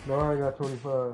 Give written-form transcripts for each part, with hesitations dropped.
No, I got 25.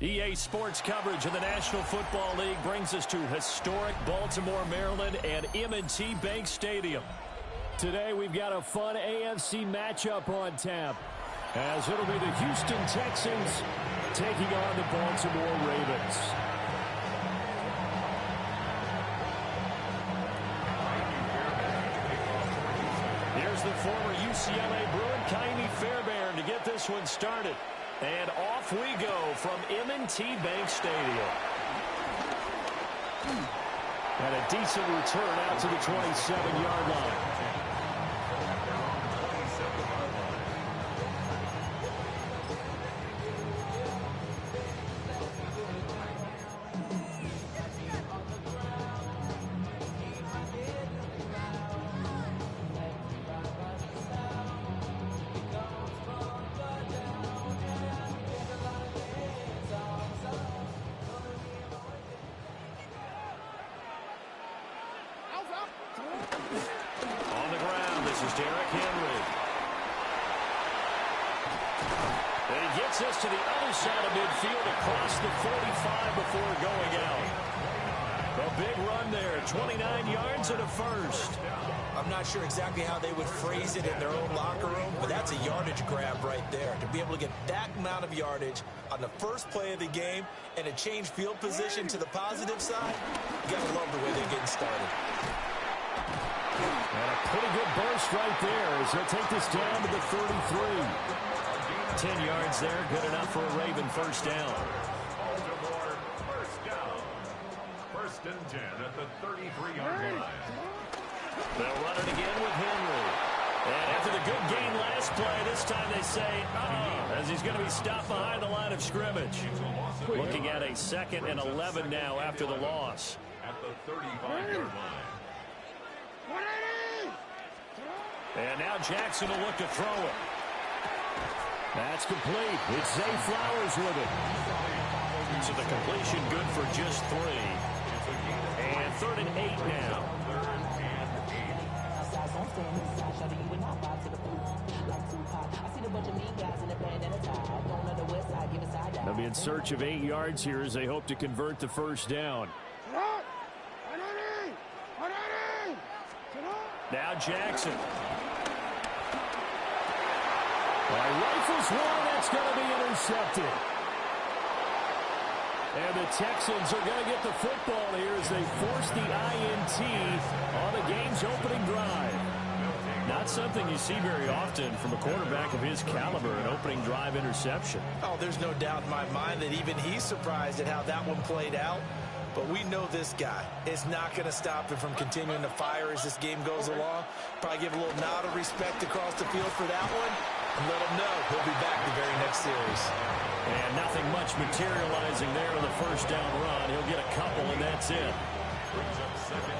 EA Sports coverage of the National Football League brings us to historic Baltimore, Maryland, and M&T Bank Stadium. Today we've got a fun AFC matchup on tap, as it'll be the Houston Texans taking on the Baltimore Ravens. Here's the former UCLA Bruin, Kaimi Fairbairn, to get this one started. And off we go from M&T Bank Stadium. And a decent return out to the 27-yard line. Us to the other side of midfield across the 45 before going out. A big run there, 29 yards and a first. I'm not sure exactly how they would phrase it in their own locker room, but that's a yardage grab right there. To be able to get that amount of yardage on the first play of the game and a change field position to the positive side, you got to love the way they're getting started. And a pretty good burst right there as they'll take this down to the 33. 10 yards there, good enough for a Raven first down. Baltimore first down. First and 10 at the 33-yard line. They'll run it again with Henry. And after the good gain last play, this time they say, as he's going to be stopped behind the line of scrimmage. Looking at a 2nd and 11 now after the loss. At the 35-yard line. And now Jackson will look to throw it. That's complete. It's Zay Flowers with it. So the completion good for just 3. And 3rd and 8 now. They'll be in search of 8 yards here as they hope to convert the first down. Now Jackson. Rifles one, that's going to be intercepted. And the Texans are going to get the football here as they force the INT on the game's opening drive. Not something you see very often from a quarterback of his caliber, an opening drive interception. Oh, there's no doubt in my mind that even he's surprised at how that one played out. But we know this guy is not going to stop him from continuing to fire as this game goes along. Probably give a little nod of respect across the field for that one. And let him know he'll be back the very next series. And nothing much materializing there on the first down run. He'll get a couple, and that's it.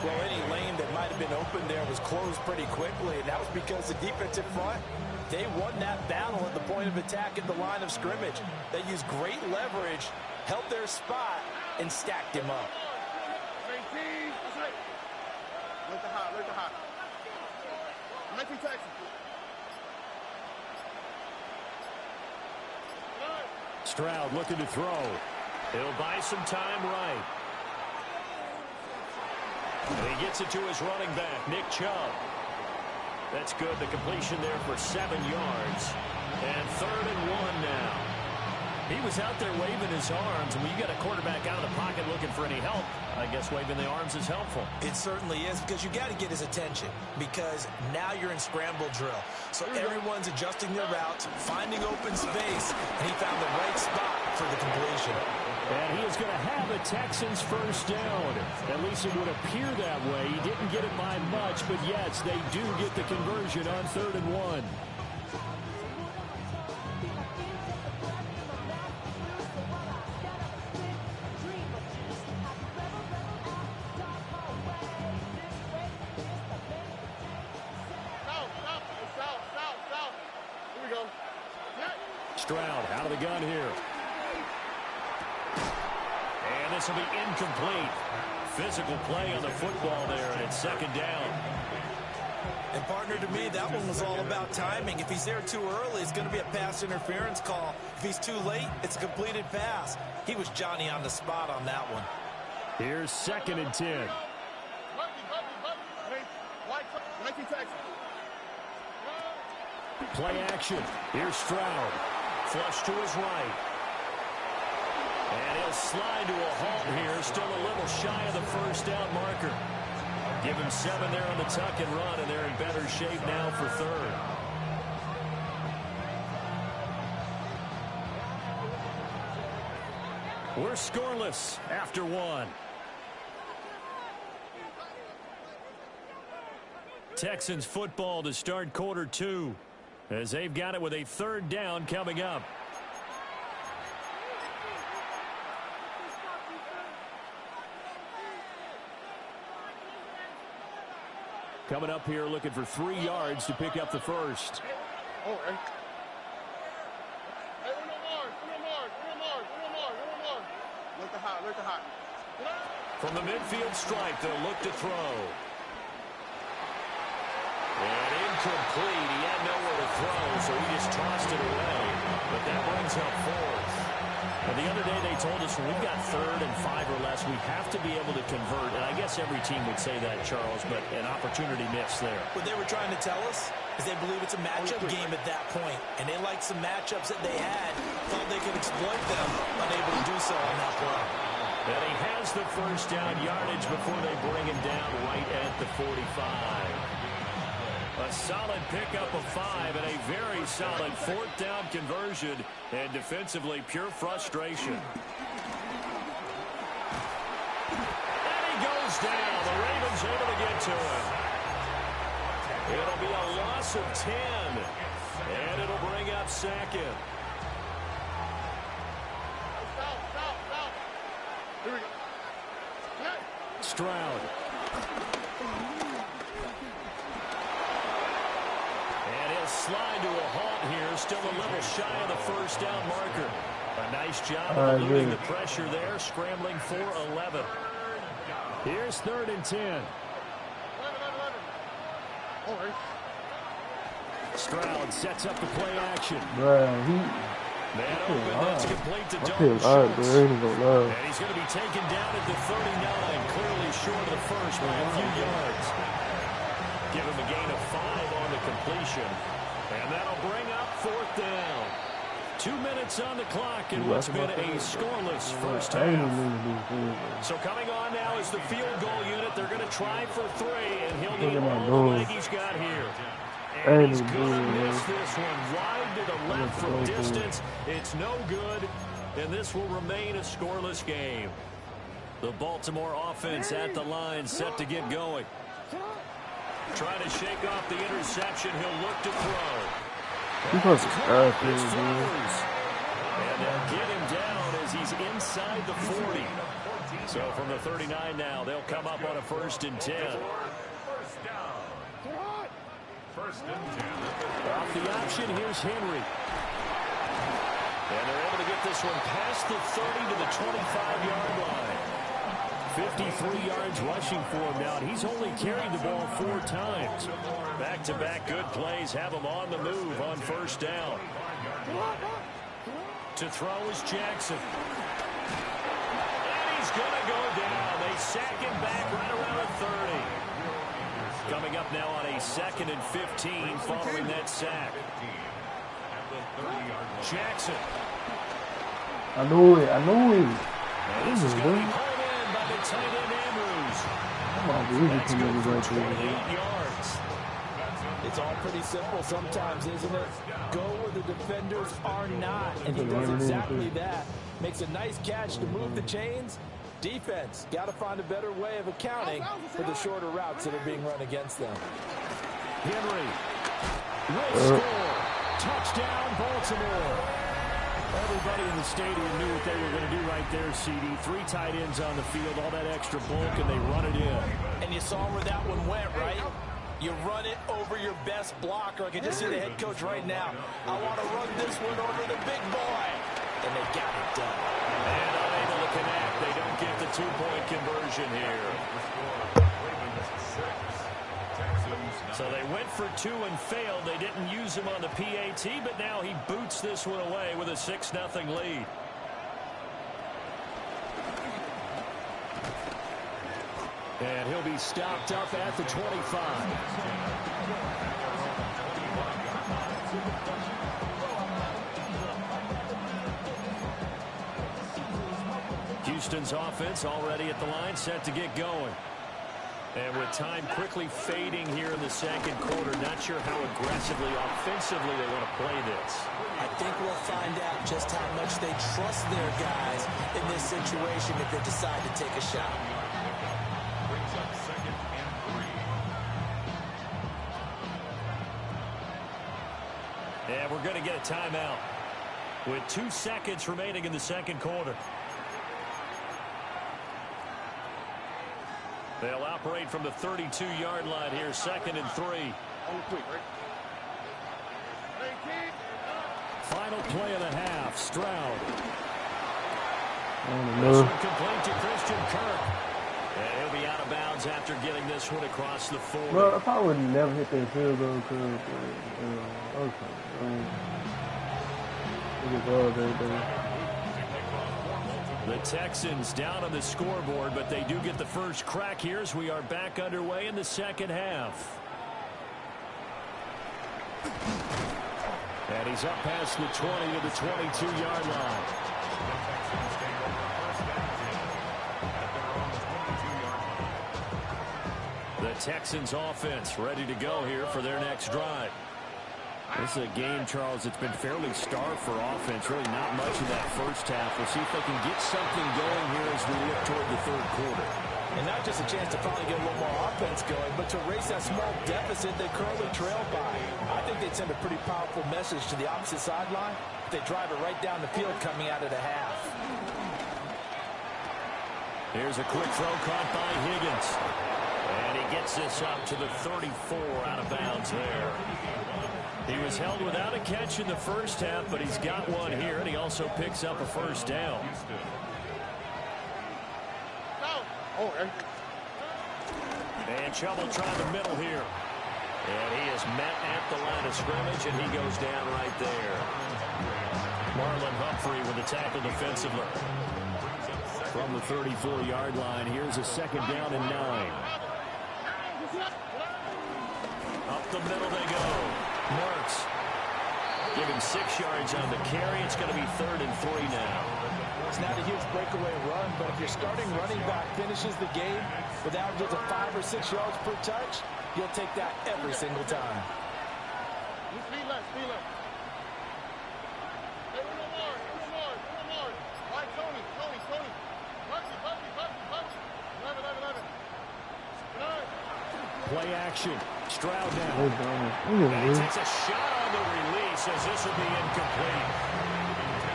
Well, any lane that might have been open there was closed pretty quickly, and that was because the defensive front, they won that battle at the point of attack at the line of scrimmage. They used great leverage, held their spot, and stacked him up. Stroud looking to throw. He'll buy some time right. And he gets it to his running back, Nick Chubb. That's good. The completion there for 7 yards. And 3rd and 1 now. He was out there waving his arms, and when you got a quarterback out of the pocket looking for any help, I guess waving the arms is helpful. It certainly is, because you got to get his attention, because now you're in scramble drill. So everyone's adjusting their routes, finding open space, and he found the right spot for the completion. And he is going to have a Texans first down. At least it would appear that way. He didn't get it by much, but yes, they do get the conversion on 3rd and 1. Stroud out of the gun here. And this will be incomplete. Physical play on the football there, and it's 2nd down. And partner, to me, that one was all about timing. If he's there too early, it's going to be a pass interference call. If he's too late, it's a completed pass. He was Johnny on the spot on that one. Here's 2nd and 10. Play action. Here's Stroud. Flush to his right. And he'll slide to a halt here. Still a little shy of the first down marker. Give him 7 there on the tuck and run, and they're in better shape now for 3rd. We're scoreless after 1. Texans football to start quarter 2, as they've got it with a 3rd down coming up. Coming up here looking for 3 yards to pick up the first. From the midfield stripe, they'll look to throw. And incomplete. He had nowhere to throw, so he just tossed it away. But that brings up 4th. And the other day they told us when we've got 3rd and 5 or less, we have to be able to convert. And I guess every team would say that, Charles, but an opportunity missed there. What they were trying to tell us is they believe it's a matchup game at that point. And they liked some matchups that they had, thought they could exploit them, unable to do so on that play. And he has the first down yardage before they bring him down right at the 45. A solid pickup of 5 and a very solid 4th down conversion, and defensively pure frustration. And he goes down. The Ravens able to get to him. It'll be a loss of 10, and it'll bring up 2nd. Stroud. Slide to a halt here. Still a little shy of the first down marker. A nice job of eluding the pressure there. Scrambling for 11. Here's 3rd and 10. Stroud sets up the play action. Man open, that's complete to Dalton Schultz. And he's going to be taken down at the 39. Clearly short of the first by a few yards. Give him a gain of 5 on the completion. And that'll bring up 4th down. 2 minutes on the clock in what's been a scoreless first half. So coming on now is the field goal unit. They're going to try for 3, and he'll need all the leg he's got here. And he's going to miss this one wide to the left from distance. It's no good, and this will remain a scoreless game. The Baltimore offense at the line, set to get going. Trying to shake off the interception. He'll look to throw. And they'll get him down as he's inside the 40. So from the 39 now, they'll come up on a 1st and 10. Off the option, here's Henry. And they're able to get this one past the 30 to the 25-yard line. 53 yards rushing for him now. He's only carried the ball 4 times. Back-to-back good plays have him on the move on 1st down. To throw is Jackson. And he's going to go down. They sack him back right around the 30. Coming up now on a 2nd and 15 following that sack. Jackson. I knew it. And this is going to be hauled in by the tight end Andrews. That's good for 28 yards. It's all pretty simple sometimes, isn't it? Go where the defenders are not, and he does exactly that. Makes a nice catch to move the chains. Defense, got to find a better way of accounting for the shorter routes that are being run against them. Henry will score. Touchdown, Baltimore. Everybody in the stadium knew what they were going to do right there, CD. 3 tight ends on the field, all that extra bulk, and they run it in. And you saw where that one went, right? You run it over your best blocker. I can just see the head coach right now. I want to run this one over the big boy. And they got it done. And unable to connect. They don't get the 2-point conversion here. So they went for 2 and failed. They didn't use him on the PAT, but now he boots this one away with a 6-0 lead. And he'll be stopped up at the 25. Houston's offense already at the line, set to get going. And with time quickly fading here in the second quarter, not sure how aggressively, offensively they want to play this. I think we'll find out just how much they trust their guys in this situation if they decide to take a shot. Brings up 2nd and 3. And we're going to get a timeout with 2 seconds remaining in the second quarter. They'll operate from the 32-yard line here, 2nd and 3. Final play of the half, Stroud. This one complete to Christian Kirk. And he'll be out of bounds after getting this one across the 40. Well, I probably would never hit that field goal because, The Texans down on the scoreboard, but they do get the first crack here as we are back underway in the second half. And he's up past the 20 to the 22-yard line. The Texans offense ready to go here for their next drive. This is a game, Charles, that's been fairly starved for offense. Really not much in that first half. We'll see if they can get something going here as we look toward the third quarter. And not just a chance to finally get a little more offense going, but to erase that small deficit they currently trail by. I think they'd send a pretty powerful message to the opposite sideline if they drive it right down the field coming out of the half. Here's a quick throw caught by Higgins. And he gets this up to the 34 out of bounds there. He was held without a catch in the first half, but he's got one here, and he also picks up a first down. And trouble trying the middle here. And he is met at the line of scrimmage, and he goes down right there. Marlon Humphrey with the tackle defensively. From the 34-yard line, here's a 2nd down and 9. Up the middle they go. Mertz give him 6 yards on the carry. It's going to be 3rd and 3 now. It's not a huge breakaway run, but if your starting running back finishes the game with averages of 5 or 6 yards per touch, you'll take that every single time. Play action. Stroud now. And he takes a shot on the release as this will be incomplete.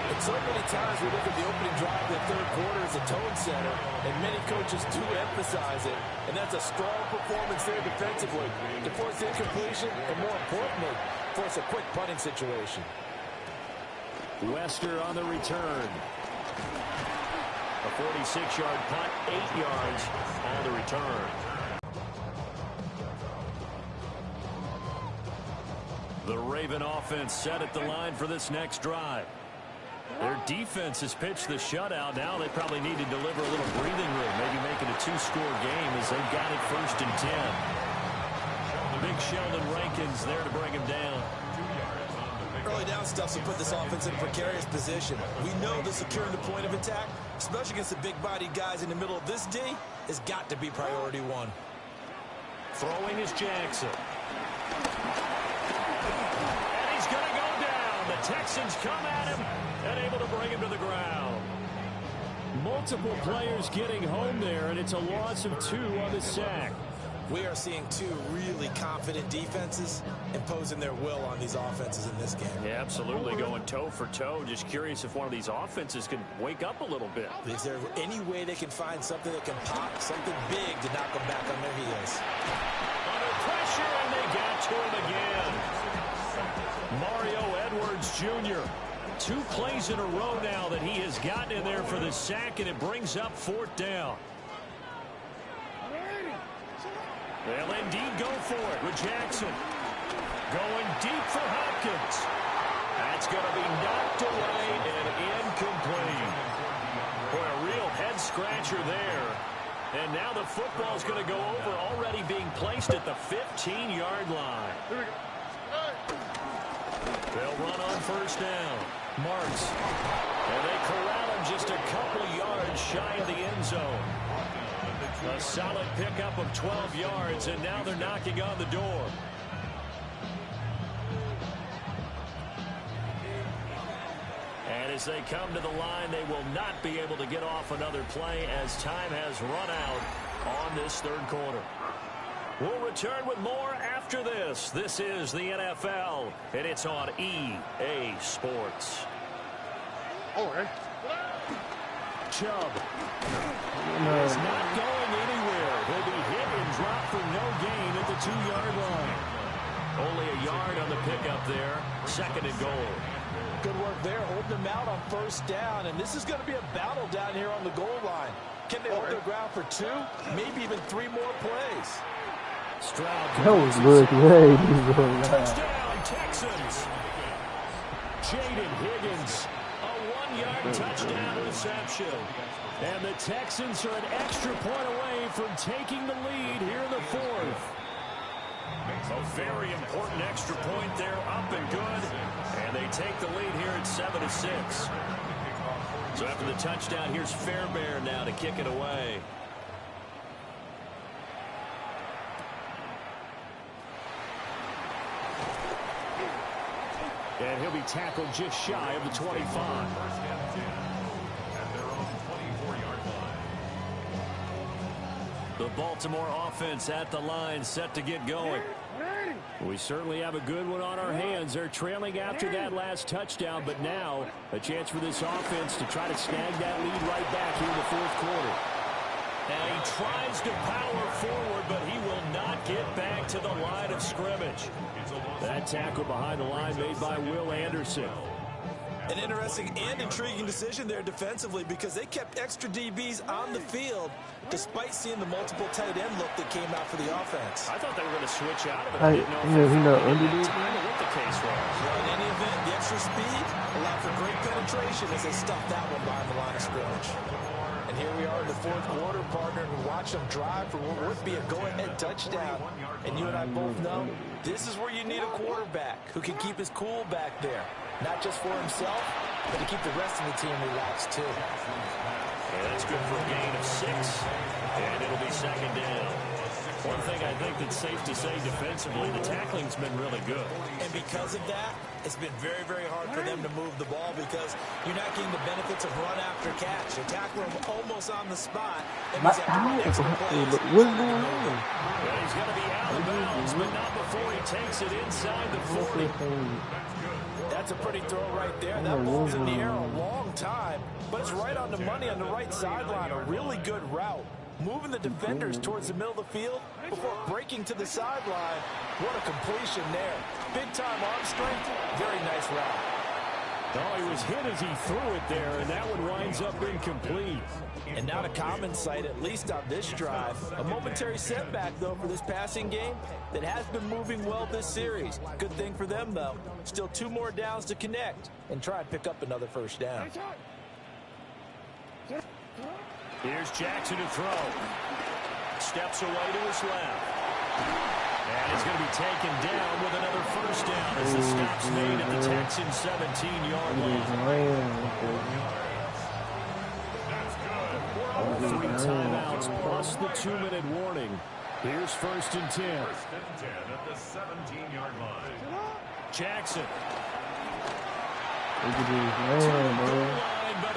And so many times we look at the opening drive of the third quarter as a tone setter, and many coaches do emphasize it. And that's a strong performance there defensively to force incompletion and, more importantly, force a quick punting situation. Wester on the return. A 46-yard punt, 8 yards on the return. The Raven offense set at the line for this next drive. Their defense has pitched the shutout. Now they probably need to deliver a little breathing room, maybe make it a 2-score game as they've got it 1st and 10. Big Sheldon Rankins there to bring him down. Early down stuff to put this offense in a precarious position. We know the securing the point of attack, especially against the big-bodied guys in the middle of this D, has got to be priority one. Throwing is Jackson. And he's going to go down. The Texans come at him and able to bring him to the ground. Multiple players getting home there, and it's a loss of 2 on the sack. We are seeing 2 really confident defenses imposing their will on these offenses in this game. Yeah, absolutely, going toe for toe. Just curious if one of these offenses can wake up a little bit. Is there any way they can find something that can pop, something big to knock them back on their heels? Under pressure, and they got to him again. Mario Edwards Jr. 2 plays in a row now that he has gotten in there for the sack, and it brings up 4th down. They'll indeed go for it with Jackson. Going deep for Hopkins. That's going to be knocked away and incomplete. Boy, a real head-scratcher there. And now the football's going to go over, already being placed at the 15-yard line. They'll run on 1st down. Marks. And they corral him just a couple yards shy of the end zone. A solid pickup of 12 yards, and now they're knocking on the door. And as they come to the line, they will not be able to get off another play as time has run out on this 3rd quarter. We'll return with more after this. This is the NFL, and it's on EA Sports. Chubb is not going anywhere. He'll be hit and dropped for no gain at the 2-yard line. Only a yard on the pickup there. 2nd and goal. Good work there, holding them out on 1st down, and this is going to be a battle down here on the goal line. Can they hold their ground for 2, maybe even 3 more plays? Stroud. That was good play. Touchdown, Texans. Jaden Higgins. 1-yard touchdown reception. And the Texans are an extra point away from taking the lead here in the 4th. A very important extra point there, up and good. And they take the lead here at 7-6. So after the touchdown, here's Fairbairn now to kick it away. And he'll be tackled just shy of the 25. The Baltimore offense at the line, set to get going. We certainly have a good one on our hands. They're trailing after that last touchdown, but now a chance for this offense to try to snag that lead right back here in the 4th quarter. And he tries to power forward, but he will not get back to the line of scrimmage. That tackle behind the line made by Will Anderson. An interesting and intriguing decision there defensively, because they kept extra DBs on the field despite seeing the multiple tight end look that came out for the offense. I thought they were going to switch out of it. I didn't know underneath. What the case was. Well, in any event, the extra speed allowed for great penetration as they stuffed that one behind the line of scrimmage. And here we are in the 4th quarter, partner, and we watch them drive for what would be a go-ahead touchdown. And you and I both know this is where you need a quarterback who can keep his cool back there. Not just for himself, but to keep the rest of the team relaxed, too. And that's good for a gain of 6. And it'll be 2nd down. One thing I think that's safe to say defensively, the tackling's been really good. And because of that, it's been very, very hard for them to move the ball because you're not getting the benefits of run after catch. You're tackling them almost on the spot. And he's What's going on? Well, he's going to be out of bounds, but not before he takes it inside the 40. That's a pretty throw right there. That ball's in the air a long time, but it's right on the money on the right sideline. A really good route. Moving the defenders towards the middle of the field before breaking to the sideline. What a completion there. Big-time arm strength. Very nice route. Oh, he was hit as he threw it there, and that one winds up incomplete. And not a common sight, at least on this drive. A momentary setback, though, for this passing game that has been moving well this series. Good thing for them, though. Still 2 more downs to connect and try and pick up another 1st down. Here's Jackson to throw. Steps away to his left. And he's going to be taken down with another first down as the stop's made at the Texans' 17-yard line. All 3 timeouts plus the 2-minute warning. Here's 1st and 10. 1st and 10 at the 17-yard line. Jackson. Look at this man, bro.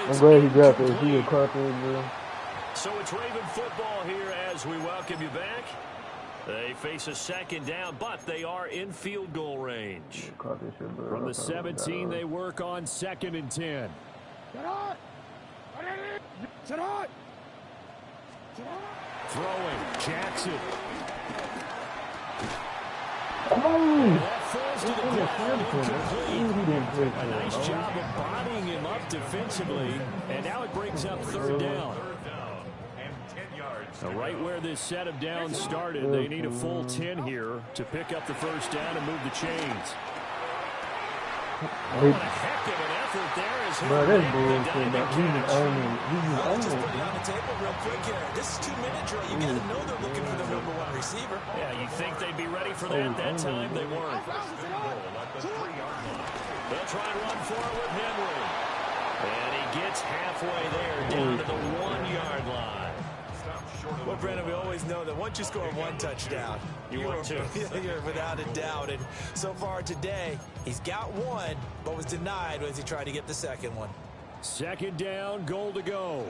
I'm glad he dropped it. He was caught there, bro. So it's Raven football here as we welcome you back. They face a 2nd down, but they are in field goal range. From the 17, they work on 2nd and 10. Throwing, Jackson. That falls to the ground, incomplete. A nice job of bodying him up defensively, and now it brings up 3rd down. Now, right where this set of downs started, they need a full 10 here to pick up the 1st down and move the chains. What a heck of an effort there as he Bro, that's bullshit. Just put it on the table real quick here. This is 2-minute drill. You got to know they're looking for the number 1 receiver. Yeah, you'd think they'd be ready for that time. They weren't. They'll try and run for it with Henry. And he gets halfway there down to the 1-yard line. Well, Brandon, we always know that once you score 1 touchdown, you're without a doubt. And so far today, he's got 1, but was denied as he tried to get the 2nd one. 2nd down, goal to go.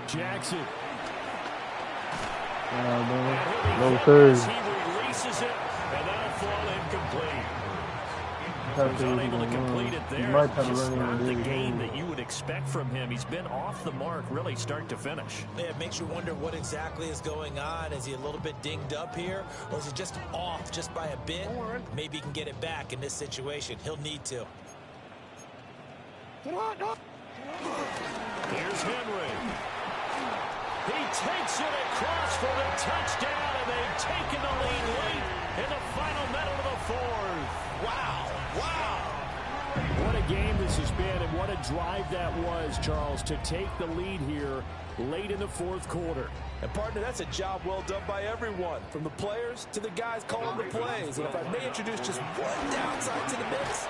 Jackson. No third. He releases it, and that'll fall incomplete. He was unable to complete it there. Just not the game that you would expect from him. He's been off the mark, really, start to finish. Yeah, it makes you wonder what exactly is going on. Is he a little bit dinged up here, or is he just off just by a bit? Maybe he can get it back in this situation. He'll need to. Here's Henry. He takes it across for the touchdown, and they've taken the lead late in the final minute of the 4th. Wow. What a game this has been, and what a drive that was, Charles, to take the lead here late in the 4th quarter. And, partner, that's a job well done by everyone, from the players to the guys calling the plays. And if I may introduce just one downside to the mix,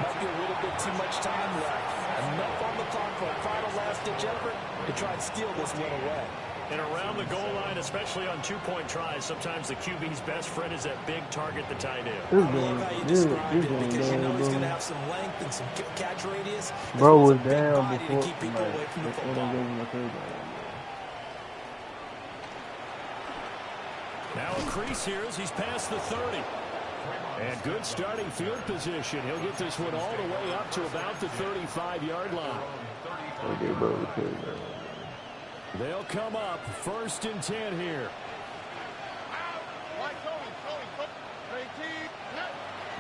might be a little bit too much time left. Enough on the clock for a final last-ditch effort to try and steal this one away. And around the goal line, especially on 2-point tries, sometimes the QB's best friend is that big target, the tight end. I love how you described it, because you know he's going to have some length and some catch radius. Bro was down before. To keep people away from the football. Now a crease here as he's past the 30. And good starting field position. He'll get this one all the way up to about the 35-yard line. They'll come up 1st and 10 here.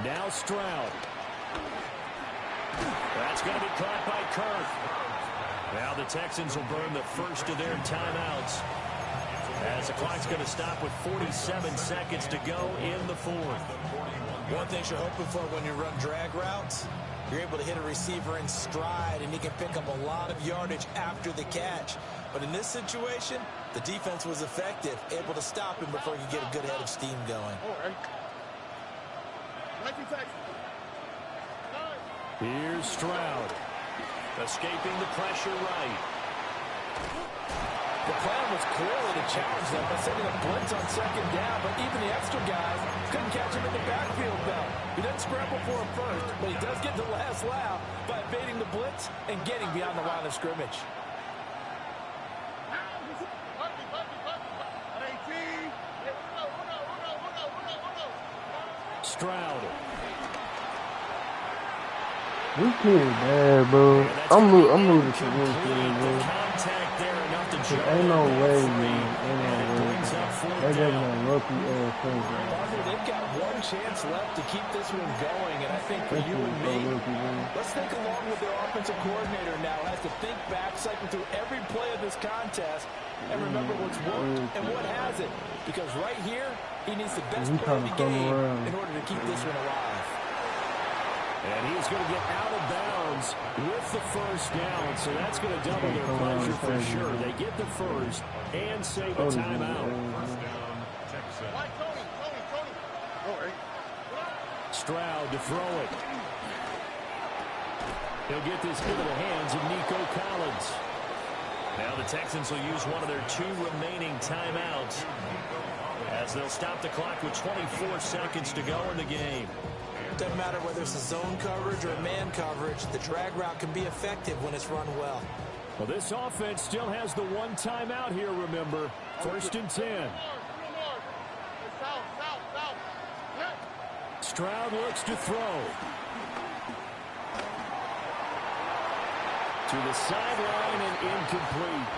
Now Stroud. That's going to be caught by Kirk. Now the Texans will burn the first of their timeouts, as the clock's going to stop with 47 seconds to go in the 4th. One thing you're hoping for when you run drag routes, you're able to hit a receiver in stride, and he can pick up a lot of yardage after the catch. But in this situation, the defense was effective, able to stop him before he could get a good head of steam going. Here's Stroud, escaping the pressure right. The plan was clearly to challenge them by sending a blitz on 2nd down, but even the extra guys couldn't catch him in the backfield, though. He doesn't scramble for him first, but he does get the last laugh by evading the blitz and getting beyond the line of scrimmage. Stroud. This kid bad, bro. I'm losing to this kid, bro. Ain't no way, man. Ain't no way. They just gonna rookie ass thing. They've got one chance left to keep this one going, and I think for you and me, let's think along with their offensive coordinator now, has to think back, cycle through every play of this contest, and remember what's worked and what hasn't. Because right here, he needs the best play of the game in order to keep this one alive. And he's going to get out of bounds with the first down, so that's going to double their pleasure for sure. They get the first and save a timeout. Anderson. Stroud to throw it. He'll get this into the hands of Nico Collins. Now the Texans will use one of their 2 remaining timeouts as they'll stop the clock with 24 seconds to go in the game. Doesn't matter whether it's a zone coverage or man coverage, the drag route can be effective when it's run well. Well, this offense still has the 1 timeout here, remember. 1st and 10. Stroud looks to throw. To the sideline and incomplete.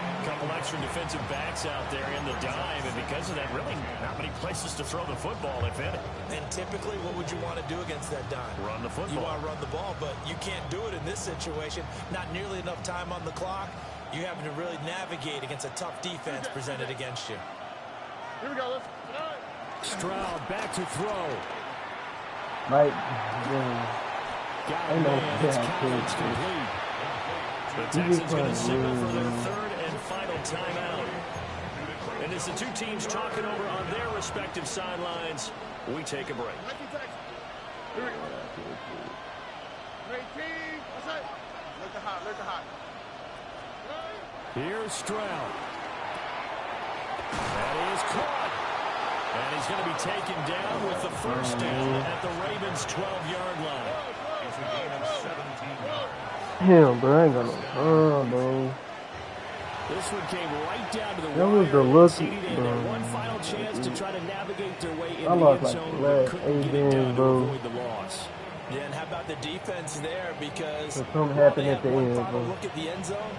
A couple extra defensive backs out there in the dime, and because of that, really not many places to throw the football, if any. And typically, what would you want to do against that dime? Run the football. You want to run the ball, but you can't do it in this situation. Not nearly enough time on the clock. You're having to really navigate against a tough defense presented against you. Here we go. Stroud back to throw. Mike, Got it, man. It's Collins complete. The Texans going to signal for their 3rd and final timeout. And as the 2 teams talking over on their respective sidelines, we take a break. Here we go. Great team. What's up? Look hot. Here's Stroud. That is caught. And he's going to be taken down with the 1st down at the Ravens' 12-yard line. It's a gain of 17 yards. Damn, bro, I ain't got no time, bro. This one came right down to the That was wire. the lucky, Seeded in bro. their one final chance to try to navigate their way into I the lost end like zone, the but last couldn't 8 get it down games, to bro. avoid the loss. Yeah, and how about the defense there? Because something while happened they at the had one end, final bro. look at the end zone,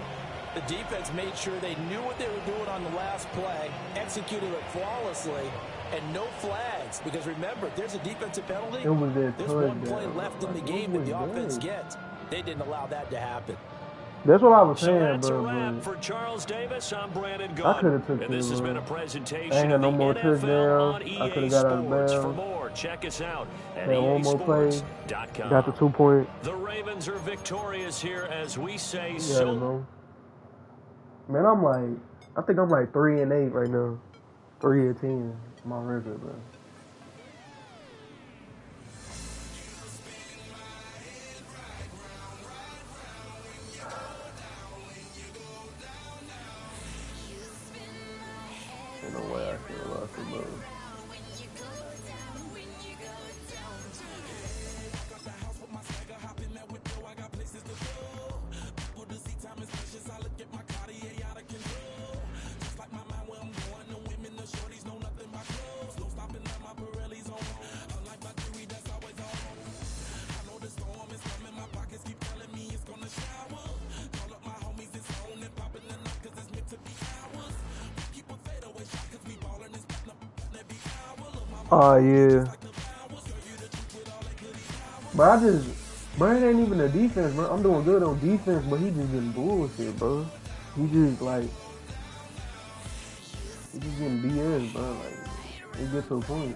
the defense made sure they knew what they were doing on the last play, executed it flawlessly, and no flags. Because remember, if there's a defensive penalty, It was that there's one play touchdown. left in the Like, game what that the was offense that? gets. They didn't allow that to happen. That's what I was So saying, that's a bro. wrap for Charles Davis. I'm Brandon I could Gaudin. have took And this it, has bro. been a I presentation ain't had of no the more NFL touchdowns. on I EA could have got out of Sports. For bounds. more, check us out at Had one more play. easports.com. Got the 2 point. The Ravens are victorious here as we say Yeah, so. bro. Man, I think I'm like 3-8 right now. 3-10. My record, bro. Ain't no way I could have lost it, bro. Oh, yeah. But bro, it ain't even a defense, bro. I'm doing good on defense, but he just getting bullshit, bro. He just getting BS, bro. Like, it gets to a point.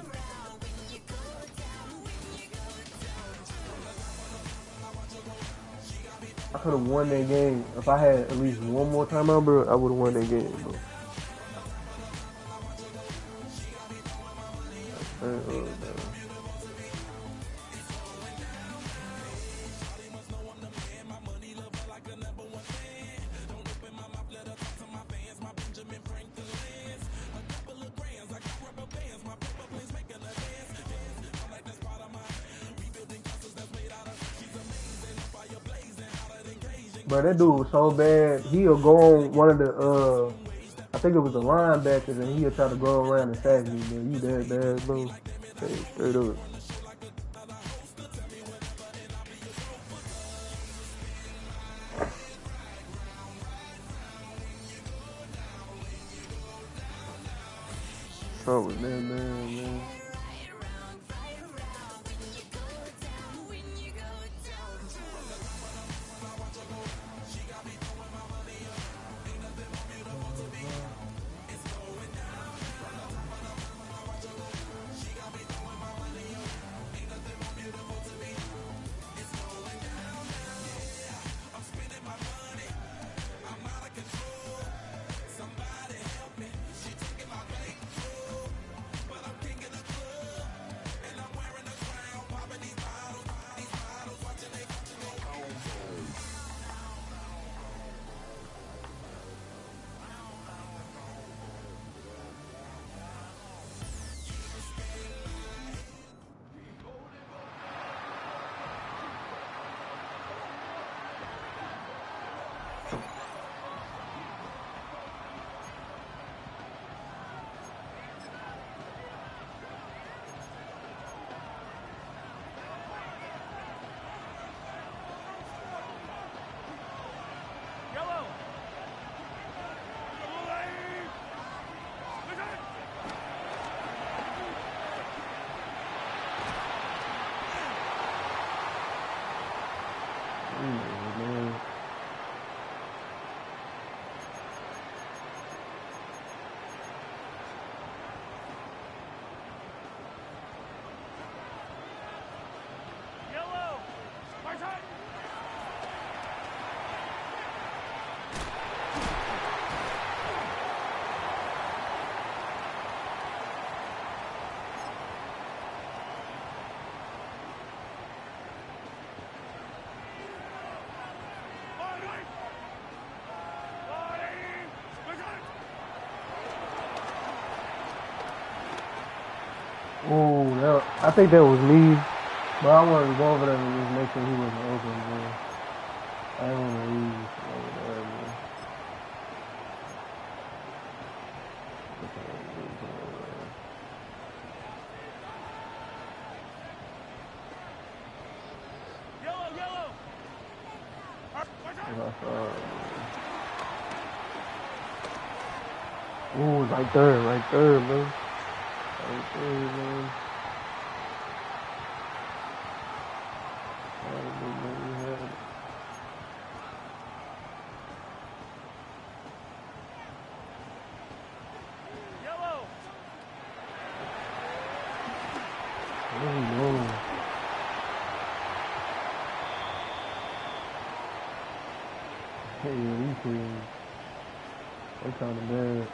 I could have won that game. If I had at least one more timeout, bro, I would have won that game, bro. Bro. Bro, that dude was so bad. He'll go on one of the, I think it was the linebackers, and he'll try to go around and sack me, bro. You that bad, bro. Hey, straight up. Oh, was that bad, man. Man. Oh, I think that was me, but I wanted to go over there and just make sure he wasn't open, man. I didn't want to leave over there, man. Ooh, right there, man. Right there, man. Hey, these kids, they kind of bad.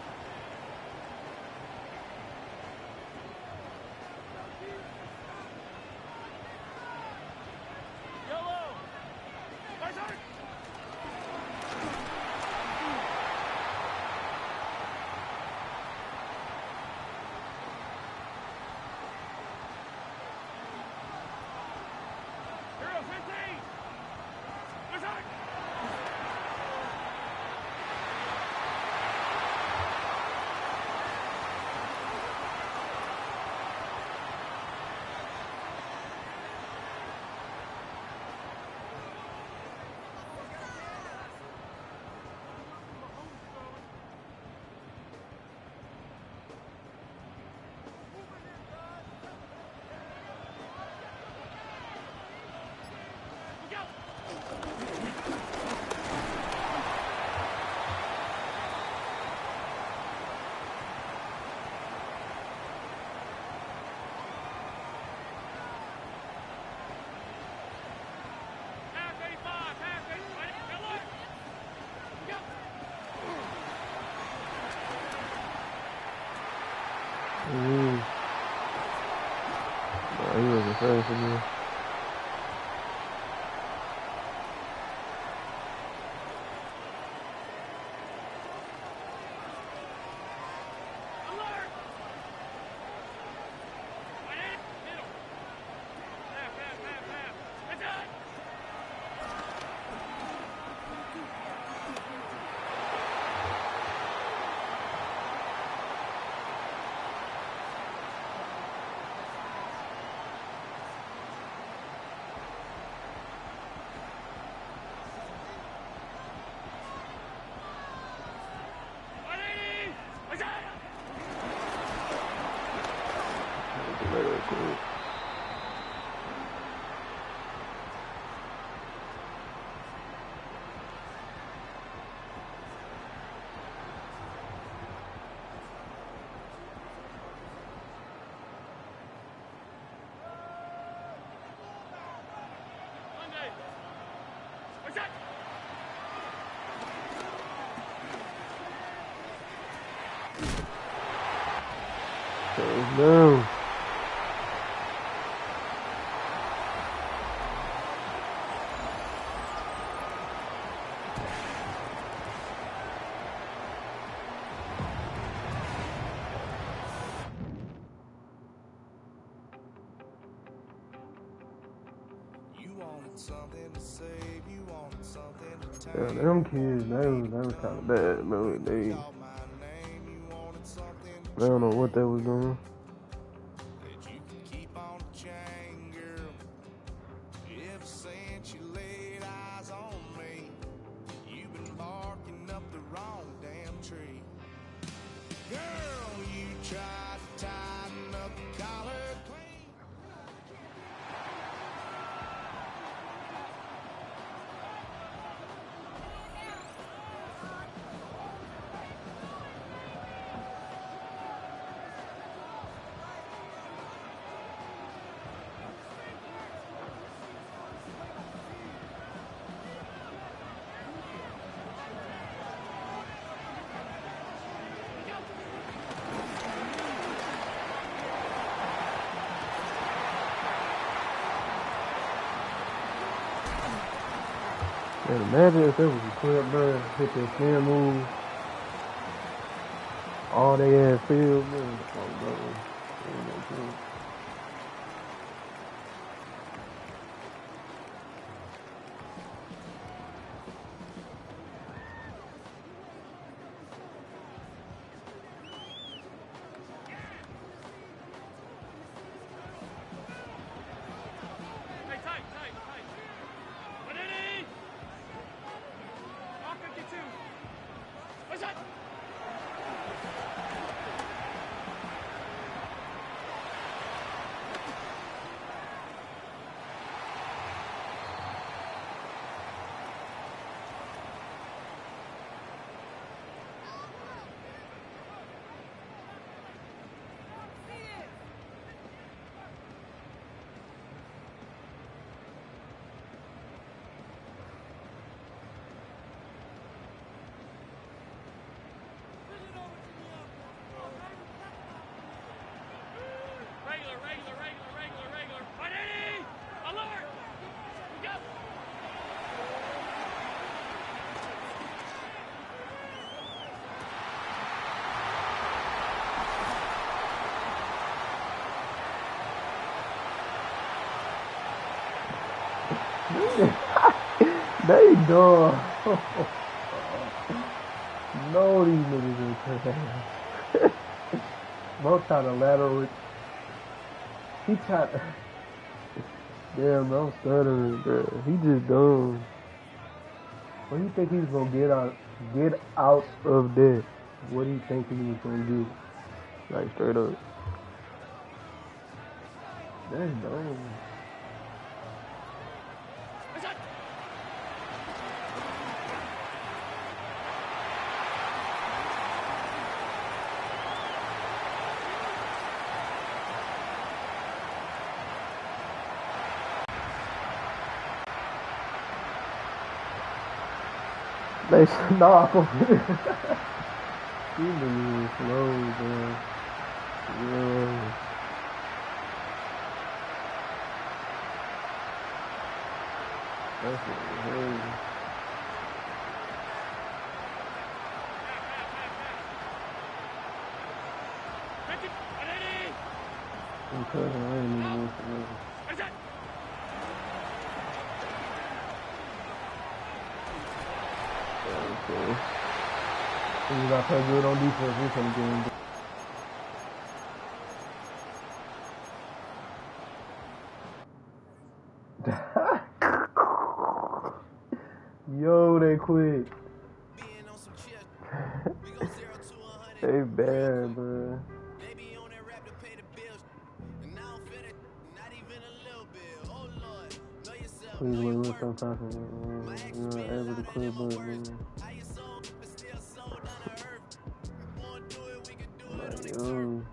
He wasn't fast enough. No. Yeah, them kids, they was kind of bad, man. They don't know what they was doing. Man, imagine if there was a clip, bro, hit that spin move, all they ass field, man. Oh, bro. They dumb. No, these niggas are trash. Bro tried to lateral it. He tried to... Damn, bro, I'm stuttering, bro. He just dumb. What do you think he's gonna get out of that? What do you think he was gonna get? Like, straight up. That's dumb. They stop him. These niggas are slow, man. Yeah. That's crazy. I'm cousin, I ain't even know for real. Okay. We got to play good on defense. We're going to get him. Yo, they quit. They bad, bro. Please wait with some confidence. You're able to clear blood, man. Like, yo.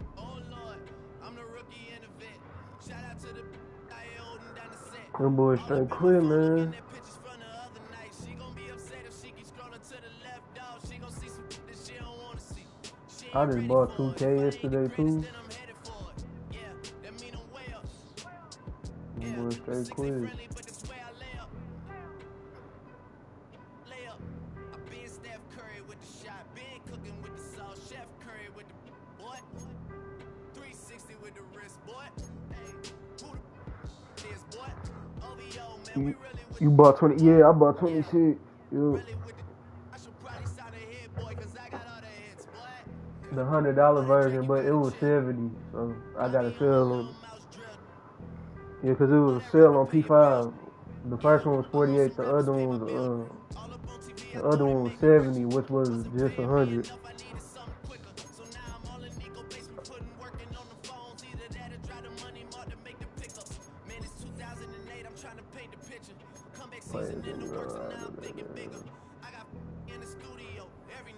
Them boys straight quit, man. I just bought 2K yesterday, too. Them boys straight quit. You bought 20? Yeah, I bought 26. Yo. The $100 version, but it was 70, so I got a sale on it. Yeah, because it was a sale on P5. The first one was 48. The other one was 70, which was just 100.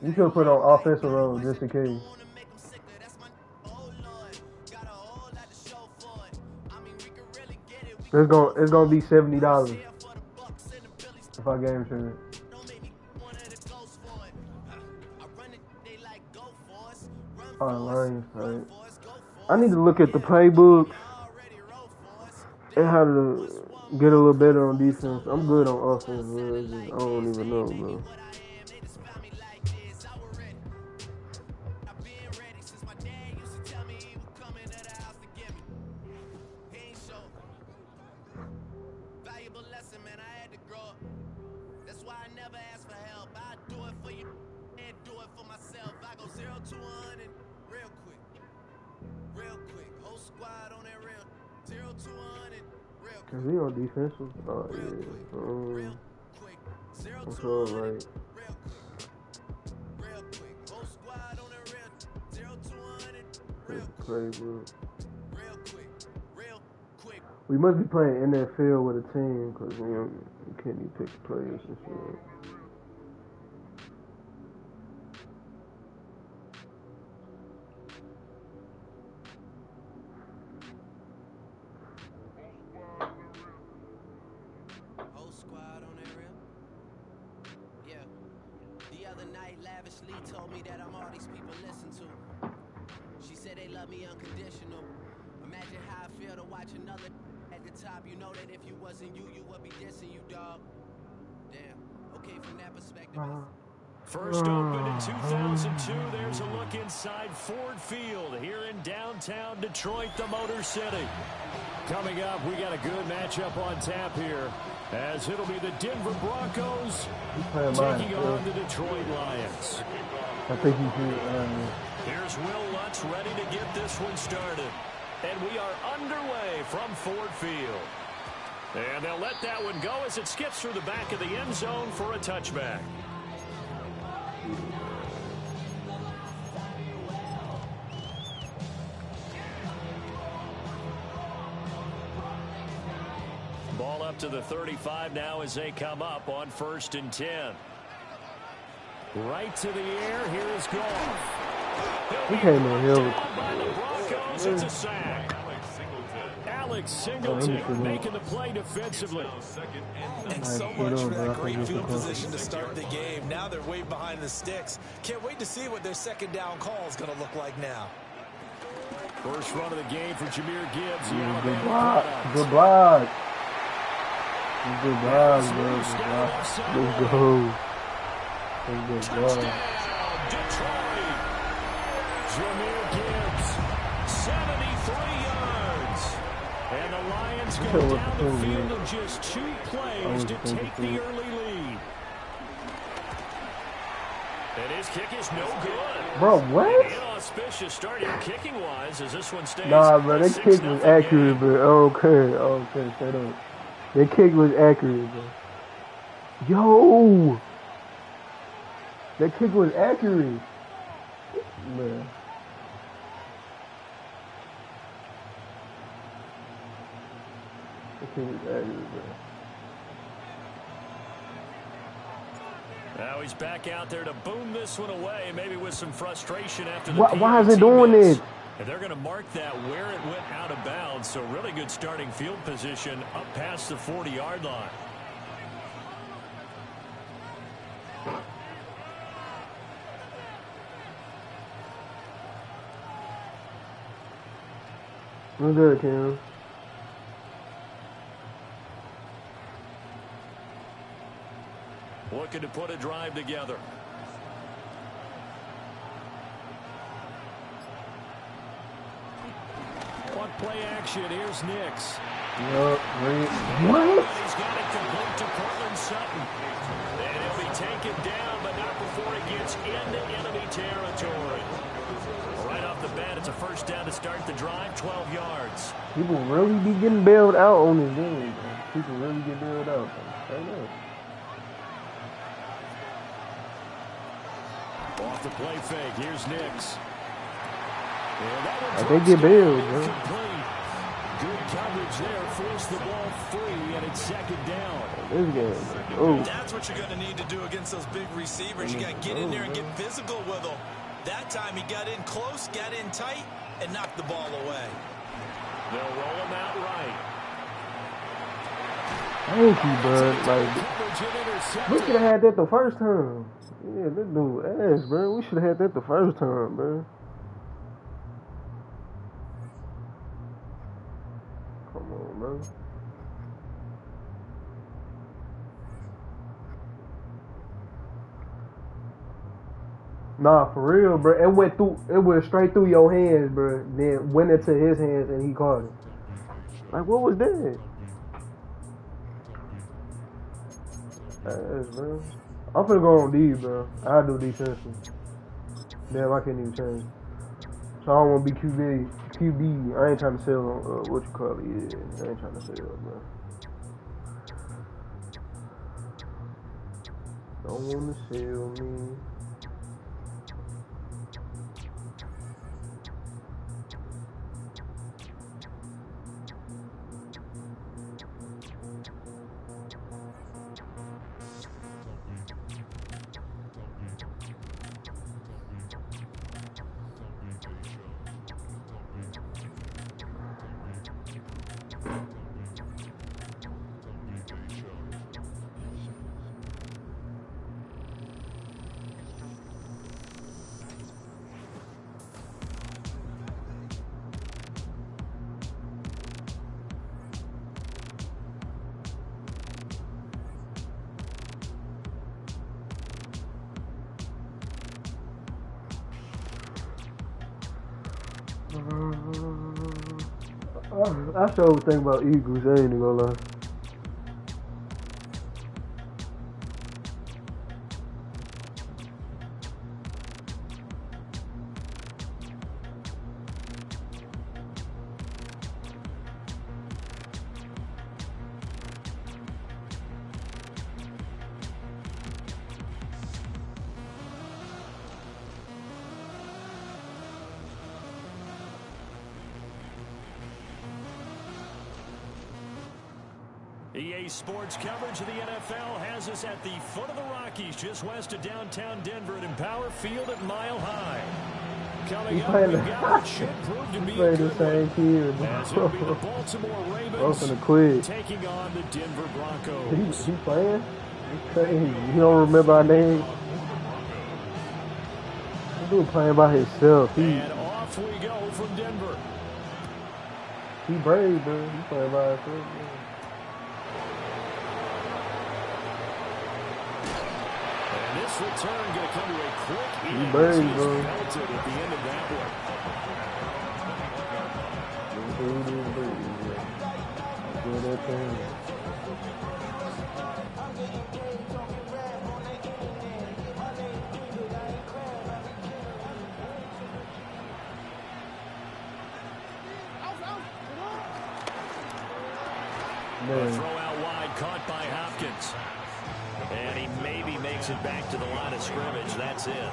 You could put on offensive role just in case. It's gonna be $70 if I game share it. Oh, Lions, right. I need to look at the playbooks and how to Get a little better on defense. I'm good on offense, bro. It's just, I don't even know, bro. Cause he on defensive. Oh yeah. I'm sure like. That's crazy. We must be playing NFL with a team, cause you can't even pick the players and shit. Told me that I'm all these people listen to. She said they love me unconditional. Imagine how I feel to watch another at the top. You know that if you wasn't you, you would be dissing you, dog. Damn. Okay, from that perspective. First opened in 2002. There's a look inside Ford Field here in downtown Detroit, the Motor City. Coming up, we got a good matchup on tap here, as it'll be the Denver Broncos taking on the Detroit Lions. I think he should. Here's Will Lutz ready to get this one started. And we are underway from Ford Field. And they'll let that one go as it skips through the back of the end zone for a touchback. Ball up to the 35 now as they come up on 1st and 10. Right to the air. Here is Goff. He came in here with It's a sack. Alex Singleton making the play defensively. And so much for that great field position to start the game. Now they're way behind the sticks. Can't wait to see what their second down call is going to look like now. First run of the game for Jahmyr Gibbs. good block. Good block. Good block, bro. Good block. Let's go. Let's go. Detroit. Jahmyr Gibbs, 73 yards. And the Lions go down the field in just 2 plays to take the early lead. And his kick is no good. Bro, what? An inauspicious start here kicking-wise as this one stays. Nah, bro, that kick was accurate, bro. Okay, straight up. That kick was accurate, bro. Yo! That kick was accurate. Man. That kick was accurate, bro. Now he's back out there to boom this one away, maybe with some frustration after the Why is it doing this? And they're going to mark that where it went out of bounds, so really good starting field position up past the 40-yard line. I'm good, Cam. Looking to put a drive together. On play action, here's Nix. Yup, What? He's got it complete to Cortland Sutton. And he'll be taken down, but not before he gets into enemy territory. Right off the bat, it's a first down to start the drive, 12 yards. People really be getting bailed out on this game, bro. People really get bailed out, bro. Straight up. Off the play fake, here's Nix. They get bailed, bro. Good coverage there, forced the ball free, and it's second down. This game, oh. That's what you're going to need to do against those big receivers. You got to get in there and get physical with them. That time he got in close, got in tight, and knocked the ball away. They'll roll him out right. Thank you, bud. Like, we should have had that the first time. Yeah, this dude ass, bro. We should have had that the first time, bro. Come on, bro. Nah, for real, bro. It went through. It went straight through your hands, bro. Then went into his hands and he caught it. Like, what was that? Bro. I'm finna go on D, bro. I'll do defensive. Damn, I can't even change. So I don't want to be QB. QB. I ain't trying to sell on what you call it. Yeah, I ain't trying to sell, bro. Don't want to sell me. I sure would think about Eagles. I ain't gonna lie. EA Sports coverage of the NFL has us at the foot of the Rockies, just west of downtown Denver at Empower Field at Mile High. Coming up, we've got what should prove to be a good one, as it'll be the Baltimore Ravens taking on the Denver Broncos. He playing? He's crazy. You don't remember our name? This dude playing by himself. And off we go from Denver. He brave, bro. He playing by himself, man. This return going to come to a quick end. He brave, bro. Melted at the end of that one. A throw out wide, caught by Hopkins. And he maybe makes it back to the line of scrimmage. That's it.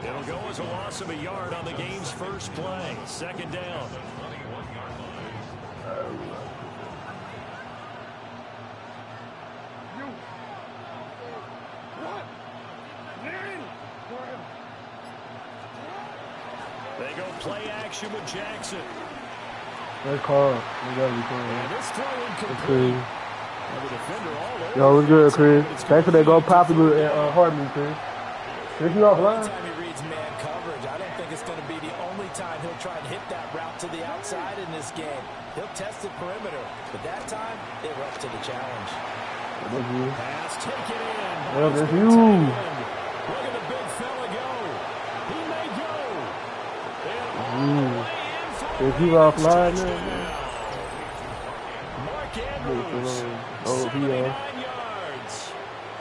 It'll go as a loss of a yard on the game's first play. Second down. They go play action with Jackson. That's called. You gotta be called. And this throw incomplete. Yo, what's good, Chris? Thanks for that go popular and Hardman, Chris. Chris, you offline? Anytime he reads man coverage, I don't think it's going to be the only time he'll try and hit that route to the outside in this game. He'll test the perimeter, but that time, they were up to the challenge. Pass taken in. Well, that's you. Look at the big fella go. He may go. If you offline, man. Oh, he yards.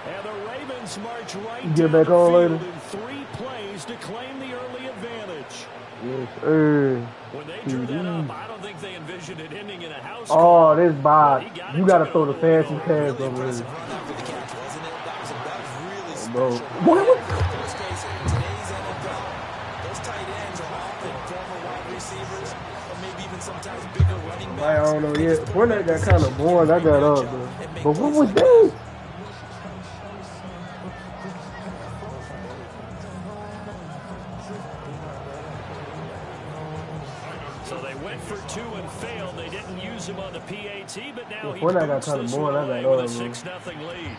And the Ravens march right get back on later. In 3 plays to claim the early advantage. Yes, sir. When they drew that up, I don't think they envisioned it ending in a house. Oh, this bot. You got to throw the fancy pass over this. Bro. What? Let's face it, in today's NFL, those tight ends are often former wide receivers, or maybe even sometimes bigger running backs. I don't know yet. When that got kind of boring, I got up, bro. But what was that? So they went for 2 and failed. They didn't use him on the PAT, but now he got boots kind of this boring, one I away got with a up, 6-0 lead.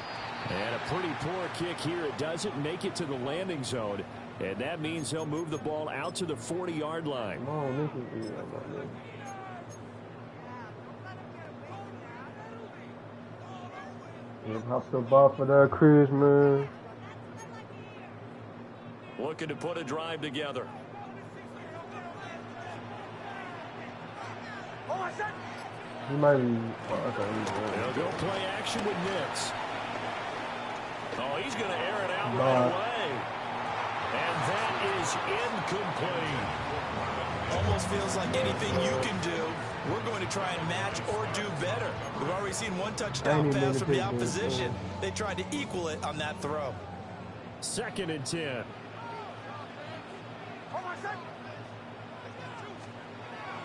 And a pretty poor kick here. It doesn't make it to the landing zone. And that means he'll move the ball out to the 40-yard line. Hop the ball for that Chris, man. looking to put a drive together. He might be. They'll go play action with Nix. Oh, he's going to air it out right away. And that is incomplete. Almost feels like anything you can do, we're going to try and match or do better. We've already seen one touchdown pass from the opposition. They tried to equal it on that throw. 2nd and 10.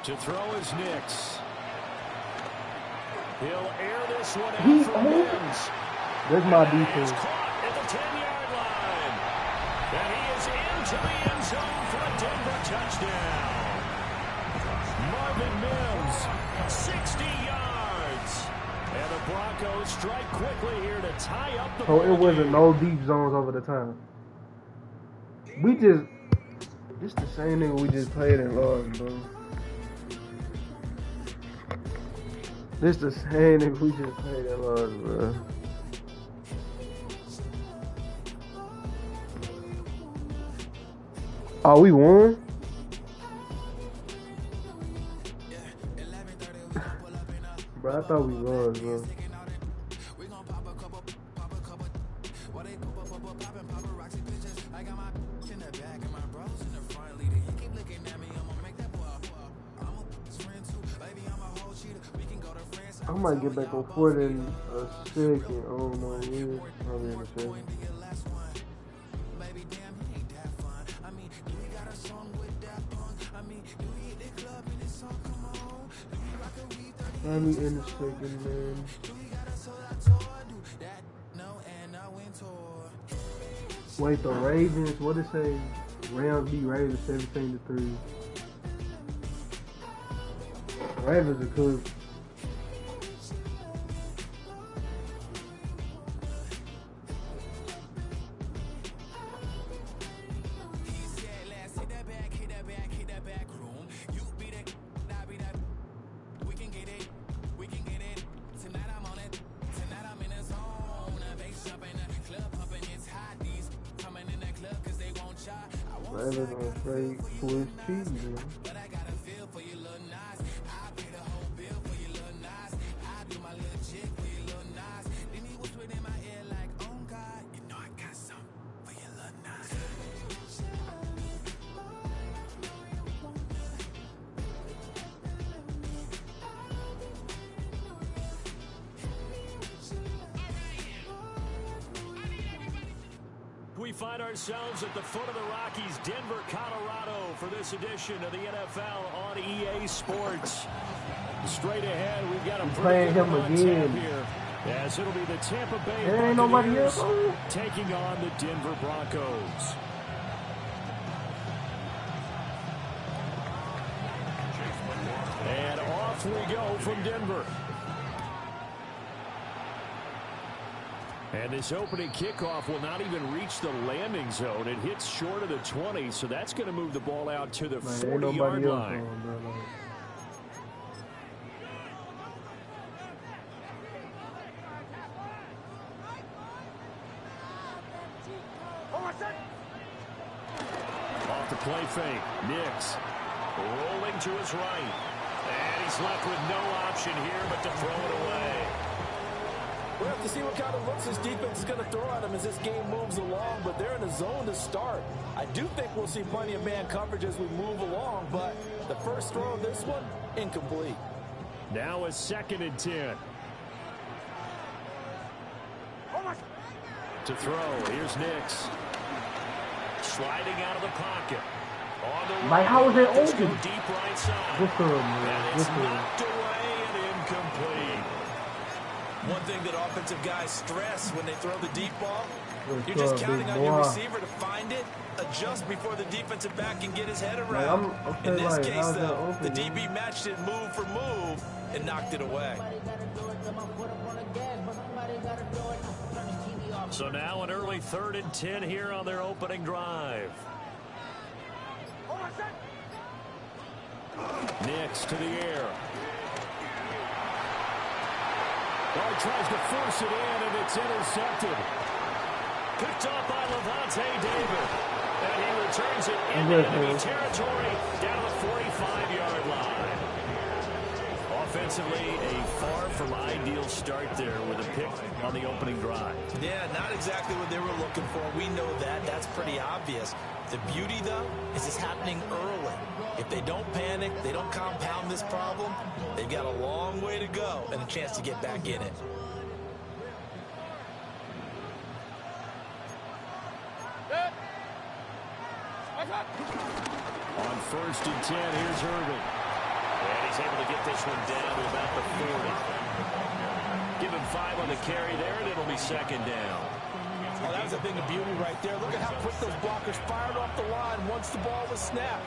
To throw is Nix. He'll air this one out for Mims. There's my defense. Caught at the 10-yard line. And he is into the end zone for a Denver touchdown. Marvin Mims, 60 yards. And the Broncos strike quickly here to tie up the ball. So it wasn't no deep zones over the time. This the same nigga we just played in lost, bro. This the same nigga we just played in lost, bro. Oh, we won? Bro, I thought we lost, bro. I might get back on 4th in a second. I don't know. Yeah, probably in a second. Probably in a second, man. Wait, the Ravens, what it say? Rams beat Ravens 17-3. Ravens are cool. Ravens on straight Swiss cheese, man. We find ourselves at the foot of the Rockies, Denver, Colorado, for this edition of the NFL on EA Sports. Straight ahead, we've got a playing him again here, as it'll be the Tampa Bay there ain't nobody else taking on the Denver Broncos. And off we go from Denver. And this opening kickoff will not even reach the landing zone. It hits short of the 20, so that's going to move the ball out to the 40-yard line. Off the play fake, Nix rolling to his right. And he's left with no option here but to throw it away. We'll have to see what kind of looks this defense is going to throw at him as this game moves along, but they're in a zone to start. I do think we'll see plenty of man coverage as we move along, but the first throw of this one, incomplete. Now a 2nd and 10. To throw, here's Nix. Sliding out of the pocket. On the right, Mike, how was it just open? go deep right side. Good for him, man. And it's knocked away and incomplete. One thing that offensive guys stress when they throw the deep ball, you're Good just counting on your boy. receiver to find it, adjust before the defensive back can get his head around. In this like, case, though, open, the DB matched it move for move and knocked it away. So now an early 3rd and 10 here on their opening drive. Nix to the air. Oh, he tries to force it in, and it's intercepted. Picked off by Levante David. And he returns it into enemy territory down to the 45-yard line. Offensively, a far from ideal start there with a pick on the opening drive. Yeah, not exactly what they were looking for. We know that. That's pretty obvious. The beauty, though, is it's happening early. If they don't panic, they don't compound this problem, they've got a long way to go and a chance to get back in it. On 1st and 10, here's Irvin. And he's able to get this one down to about the 40. Give him 5 on the carry there, and it'll be 2nd down. Oh, that was a thing of beauty right there. Look at how quick those blockers fired off the line once the ball was snapped.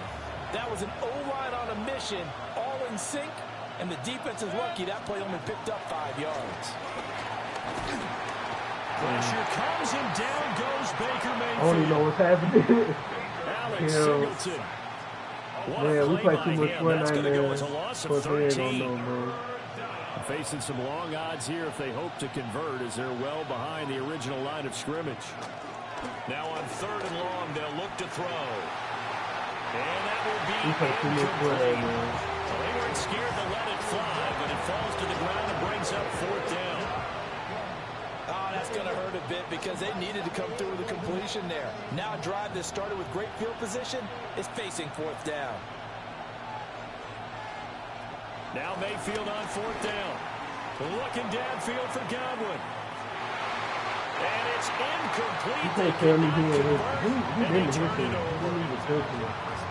That was an O-line on a mission, all in sync, and the defense is lucky that play only picked up 5 yards. Pressure comes, and down goes Baker Mayfield. I don't even know what's happening. Alex Singleton. Man, we play too much Fortnite, That's going to go man. as a loss of But they 13. don't know, bro. Facing some long odds here if they hope to convert, as they're well behind the original line of scrimmage. Now on 3rd and long, they'll look to throw. And that will be We play too much Fortnite, man. Well, they weren't scared to let it fly, but it falls to the ground and brings up 4th down. Oh, that's going to hurt a bit because they needed to come through with a completion there. Now a drive that started with great field position is facing 4th down. Now Mayfield on 4th down. Looking downfield for Godwin. And it's incomplete. You can't tell me he didn't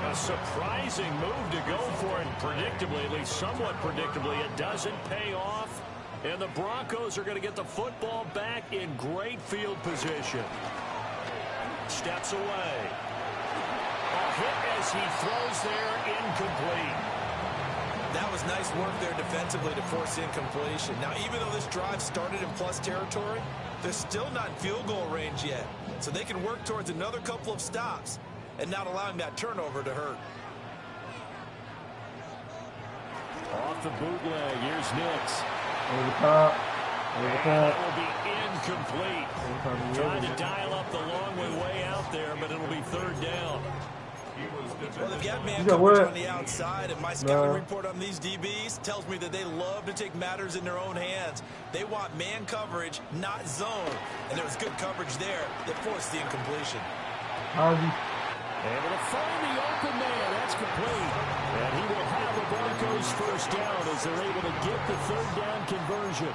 A surprising move to go for it predictably, at least somewhat predictably. It doesn't pay off. And the Broncos are going to get the football back in great field position. Steps away. A hit as he throws there, incomplete. That was nice work there defensively to force incompletion. Now, even though this drive started in plus territory, they're still not in field goal range yet. So they can work towards another couple of stops and not allowing that turnover to hurt. Off the bootleg, here's Nix. Over the top. That will be incomplete. Trying to dial up the long way out there, but it'll be 3rd down. Well, they've got man coverage on the outside, and my scouting report on these DBs tells me that they love to take matters in their own hands. They want man coverage, not zone. And there was good coverage there that forced the incompletion. Able to find the open man. That's complete. And he will have the Broncos 1st down as they're able to get the 3rd down conversion.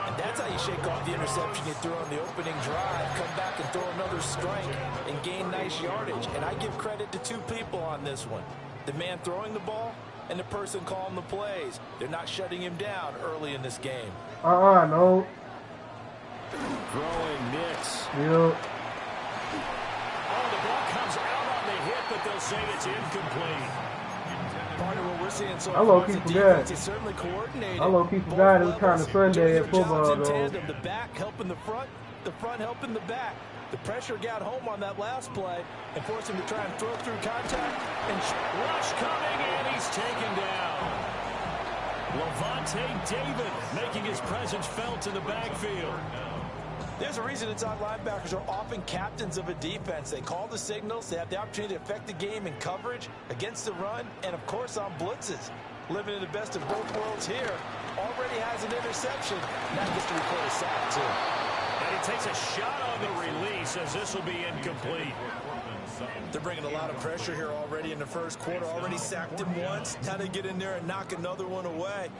And that's how you shake off the interception you threw on the opening drive, come back and throw another strike and gain nice yardage. And I give credit to 2 people on this one. The man throwing the ball and the person calling the plays. They're not shutting him down early in this game. No. Throwing Nix. Yep. Oh, the ball comes out on the hit, but they'll say it's incomplete. Part of what we're seeing so I far is the defense is certainly coordinated. I low-key forgot it was kind of Sunday at football, though. Tandem, the back helping the front helping the back. The pressure got home on that last play and forced him to try and throw through contact. And rush coming, and he's taken down. Levante David making his presence felt in the backfield. There's a reason inside linebackers are often captains of a defense. They call the signals. They have the opportunity to affect the game in coverage, against the run, and, of course, on blitzes. Living in the best of both worlds here. Already has an interception. Now gets to record a sack, too. And he takes a shot on the release as this will be incomplete. They're bringing a lot of pressure here already in the 1st quarter. Already sacked him once. Now they get in there and knock another one away.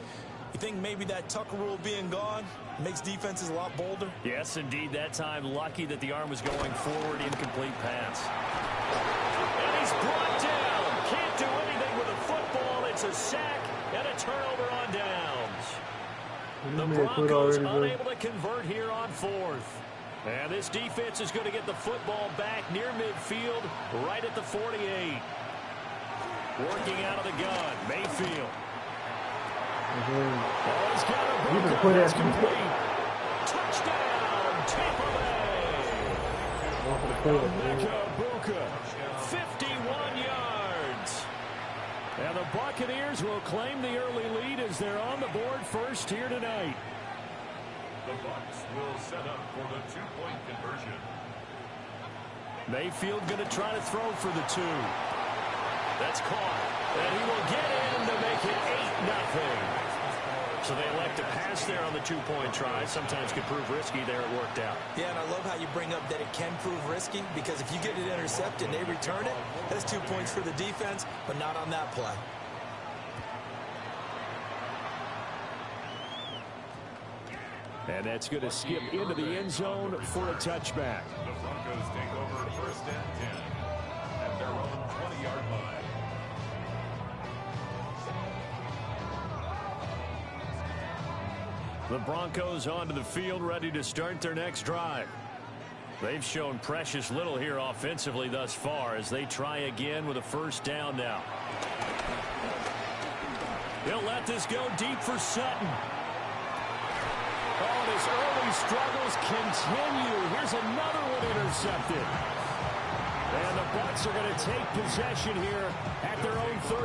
You think maybe that Tucker rule being gone makes defenses a lot bolder? Yes, indeed. That time, lucky that the arm was going forward. Incomplete pass. And he's brought down. Can't do anything with a football. It's a sack and a turnover on downs. The Broncos unable to convert here on 4th. And this defense is going to get the football back near midfield, right at the 48. Working out of the gun, Mayfield. Oh, he's got a Booker. That's complete. Touchdown, Tampa Bay. Booker, 51 yards. And the Buccaneers will claim the early lead as they're on the board 1st here tonight. The Bucs will set up for the 2-point conversion. Mayfield going to try to throw for the 2. That's caught. And he will get in to make it 8-0. So they elect to pass there on the 2-point try. Sometimes could prove risky. There it worked out. Yeah, and I love how you bring up that it can prove risky, because if you get it intercepted and they return it, that's 2 points for the defense, but not on that play. And that's going to skip into the end zone for a touchback. The Broncos take over 1st and 10 at their own 20-yard line. The Broncos onto the field, ready to start their next drive. They've shown precious little here offensively thus far as they try again with a 1st down now. He'll let this go deep for Sutton. Oh, and his early struggles continue. Here's another one intercepted. And the Bucs are going to take possession here at their own 33.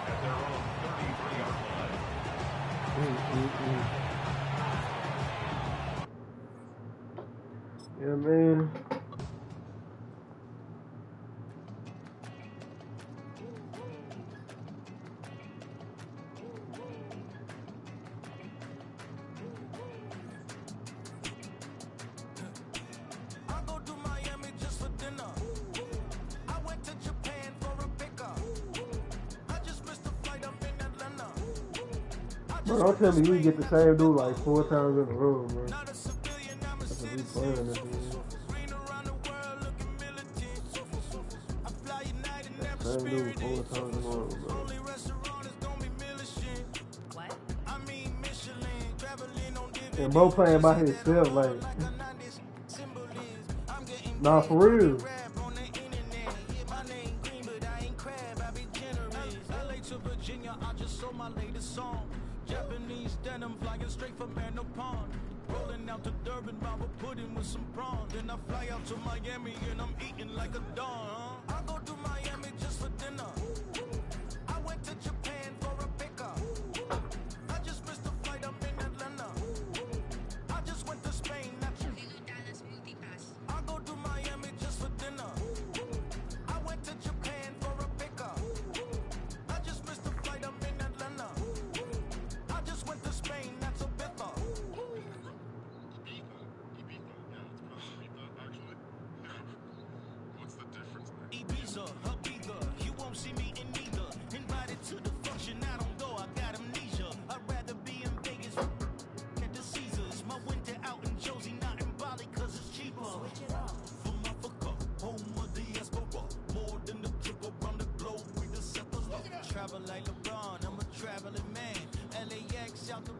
At their own 33-yard line. Yeah, man. Bro, don't tell me you get the same dude like 4 times in a row, bro. That's what we playing this game. Same dude 4 times in a row, bro. And bro playing by himself, like, nah, for real. Japanese denim flying straight from Pond. Rolling out to Durban, Baba pudding with some prawns. Then I fly out to Miami and I'm eating like a don. I go to Miami just for dinner. I went to Japan for a pickup. I just missed the flight, I'm in Atlanta. I just went to Spain, not to I go to Miami just for dinner. I went to Japan for a pickup. I just missed the flight, I'm in Atlanta. I just went to Spain, that's a bit off. Ibiza, Ibiza, you won't see me in neither. Invited to the function, I don't go, I got amnesia. I'd rather be in Vegas at the Caesars. My winter out in Josie, not in Bali, cause it's cheaper. From Africa, home of the diaspora. More than the trip around the globe with the settlers. Travel like LeBron, I'm a traveling man. LAX out the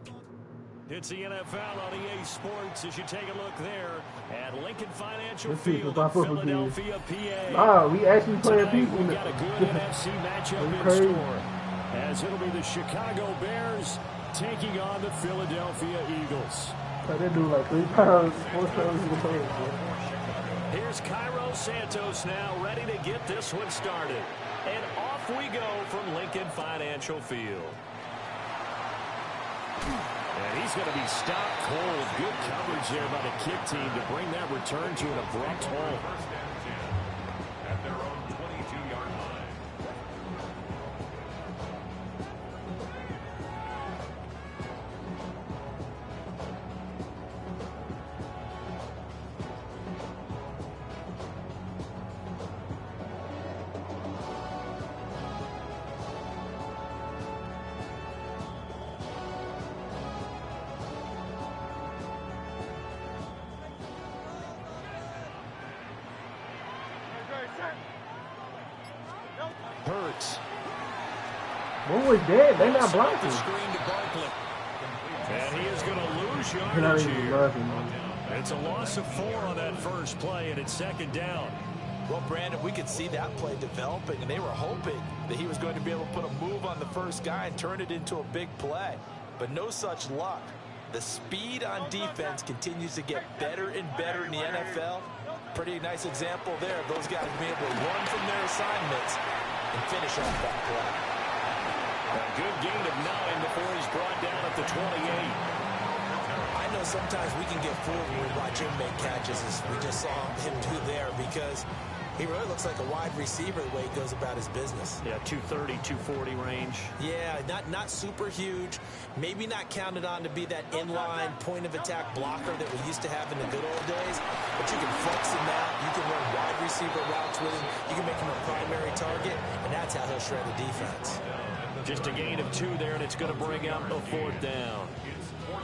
It's the NFL on EA Sports as you take a look there at Lincoln Financial Let's see if Field I in put with Philadelphia, PA. Nah, we actually playing Tonight, people. we've got a good NFC matchup in crazy. store as it'll be the Chicago Bears taking on the Philadelphia Eagles. Like, they do like 3 times, 4 times in the play, bro. Here's Cairo Santos now ready to get this one started. And off we go from Lincoln Financial Field. And he's going to be stopped cold. Good coverage there by the kick team to bring that return to an abrupt halt. 1st and 10 at their own 22-yard line. Hurts. What was that? They not The blocking. screen to Barkley. And he is going to lose They're not yardage even here. blocking, man. It's a loss of 4 on that first play, and it's 2nd down. Well, Brandon, we could see that play developing, and they were hoping that he was going to be able to put a move on the first guy and turn it into a big play. But no such luck. The speed on defense continues to get better and better in the NFL. Pretty nice example there of those guys being able to run from their assignments and finish off that play. A good gain of 9 before he's brought down at the 28. I know sometimes we can get fooled when we watch him make catches, as we just saw him do there, because he really looks like a wide receiver the way he goes about his business. Yeah, 230, 240 range. Yeah, not super huge. Maybe not counted on to be that inline point-of-attack blocker that we used to have in the good old days. But you can flex him out. You can run wide receiver routes with him. You can make him a primary target, and that's how he'll shred the defense. Just a gain of 2 there, and it's going to bring up a 4th down.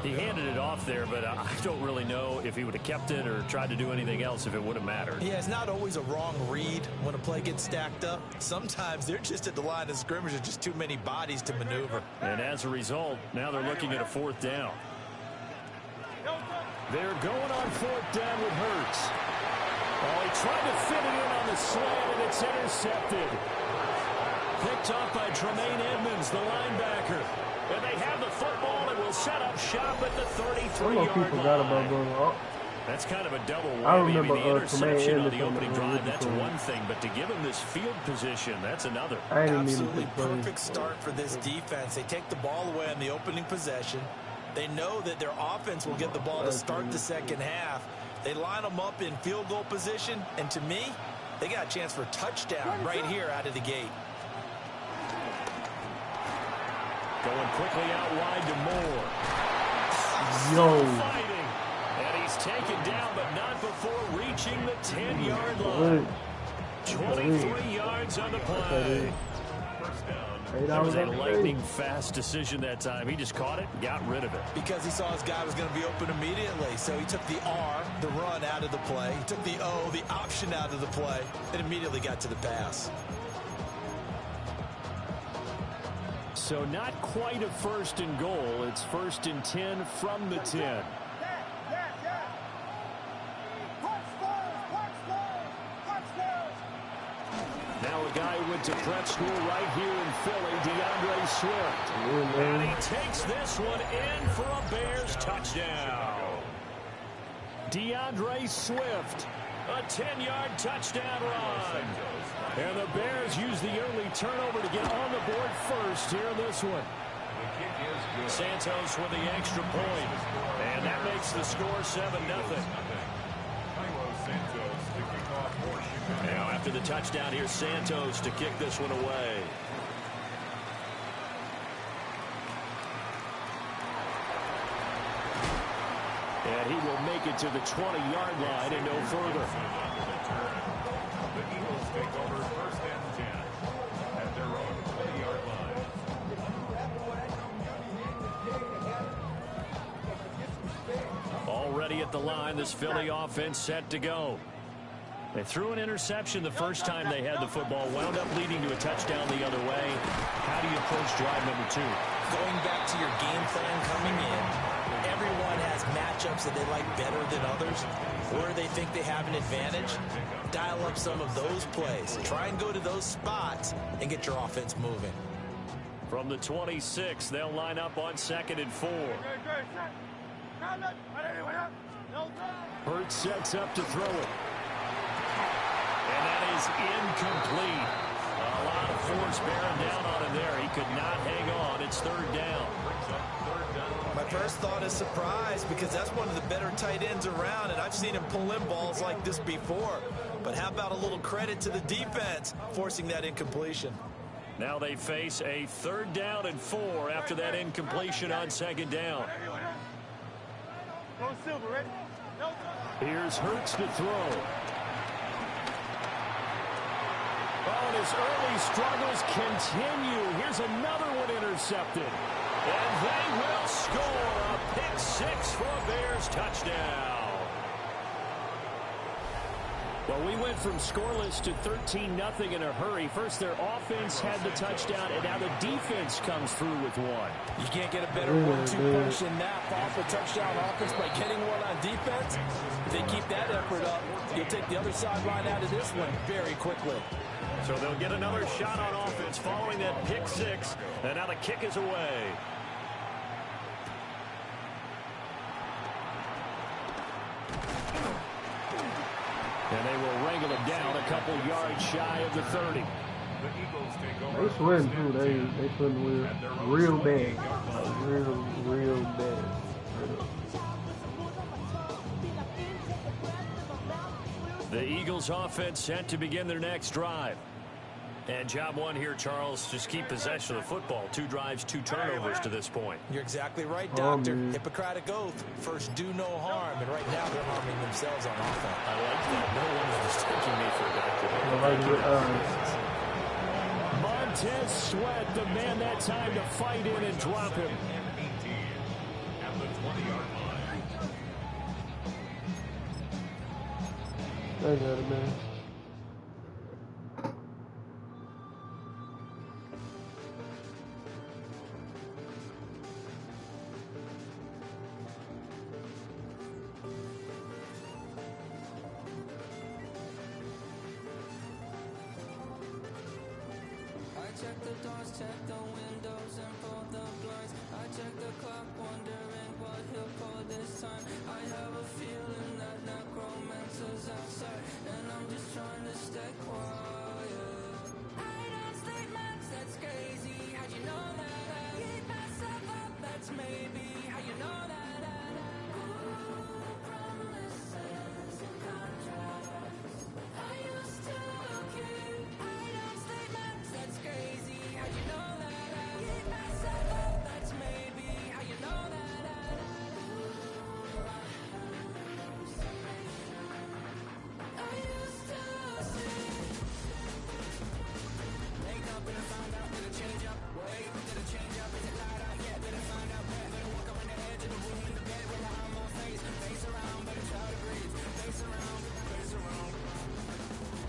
He handed it off there, but I don't really know if he would have kept it or tried to do anything else if it would have mattered. Yeah, it's not always a wrong read when a play gets stacked up. Sometimes they're just at the line of scrimmage. There's just too many bodies to maneuver. And as a result, now they're looking at a 4th down. They're going on 4th down with Hurts. Oh, he tried to fit it in on the slant, and it's intercepted. Picked off by Tremaine Edmonds, the linebacker. And they have the football and will set up shop at the 33-yard line. That's kind of a double whammy. I remember the interception on the Anderson opening drive, that's one thing. But to give him this field position, that's another. Absolutely perfect start for this defense. They take the ball away on the opening possession. They know that their offense will get the ball to start the second half. They line them up in field goal position. And to me, they got a chance for a touchdown right here out of the gate. Going quickly out wide to Moore. Fighting. And he's taken down, but not before reaching the 10-yard line. 23 yards on the play. That was a lightning-fast decision that time. He just caught it and got rid of it. Because he saw his guy was going to be open immediately. So he took the R, the run, out of the play. He took the O, the option, out of the play, and immediately got to the pass. So not quite a 1st and goal. It's 1st and 10 from the 10. Now a guy who went to prep school right here in Philly, DeAndre Swift. And he takes this one in for a Bears touchdown. DeAndre Swift, a 10-yard touchdown run. And the Bears use the early turnover to get on the board first here in this one. Santos with the extra point. And that makes the score 7-0. Now after the touchdown, here's Santos to kick this one away. And he will make it to the 20-yard line and no further. The Eagles take over 1st and 10 at their own 20-yard line. Already at the line, this Philly offense set to go. They threw an interception the first time they had the football, wound up leading to a touchdown the other way. How do you approach drive number 2? Going back to your game plan coming in, everyone has matchups that they like better than others, where they think they have an advantage. Dial up some of those plays. Try and go to those spots and get your offense moving. From the 26, they'll line up on 2nd and 4. Hurts sets up to throw it. And that is incomplete. A lot of force bearing down on him there. He could not hang on. It's 3rd down. My first thought is surprise, because that's one of the better tight ends around, and I've seen him pull in balls like this before. But how about a little credit to the defense forcing that incompletion? Now they face a 3rd down and 4 after that incompletion on 2nd down. Here's Hurts to throw. Oh, and his early struggles continue. Here's another one intercepted. And they will score a pick 6 for a Bears touchdown. Well, we went from scoreless to 13-0 in a hurry. First, their offense had the touchdown, and now the defense comes through with one. You can't get a better 1-2 punch than that off a touchdown offense by getting one on defense. If they keep that effort up, you'll take the other sideline out of this one very quickly. So they'll get another shot on offense following that pick 6, and now the kick is away. And they will wrangle it down a couple yards shy of the 30. The Eagles take over. They sweating too. They sweating real bad. Real bad. The Eagles offense set to begin their next drive. And job one here, Charles, just keep possession of the football. 2 drives, 2 turnovers to this point. You're exactly right, Doctor. Hippocratic oath. First, do no harm. And right now, they're harming themselves on offense. I like that. No one is mistaking me for a doctor. Montez Sweat, the man that time to fight in and drop him. At the 20-yard line. I got it, man. Check the doors, check the windows, and pull the blinds. I check the clock, wondering what he'll pull this time. I have a feeling that necromancer's outside, and I'm just trying to stay quiet. I don't sleep much, that's crazy. How'd you know that? I keep myself up, that's maybe how you know that. Promises and contracts I used to keep. I don't sleep much, that's crazy. How you know that? I keep myself up, that's maybe how you know that. I used to see. Wake up and I found out that it change up. Wait, did it change up? Is it light out? Yeah, did it find out? Better walk up on the edge of the room in the bed with my arm on face. Face around, better try to breathe. Face around, face around.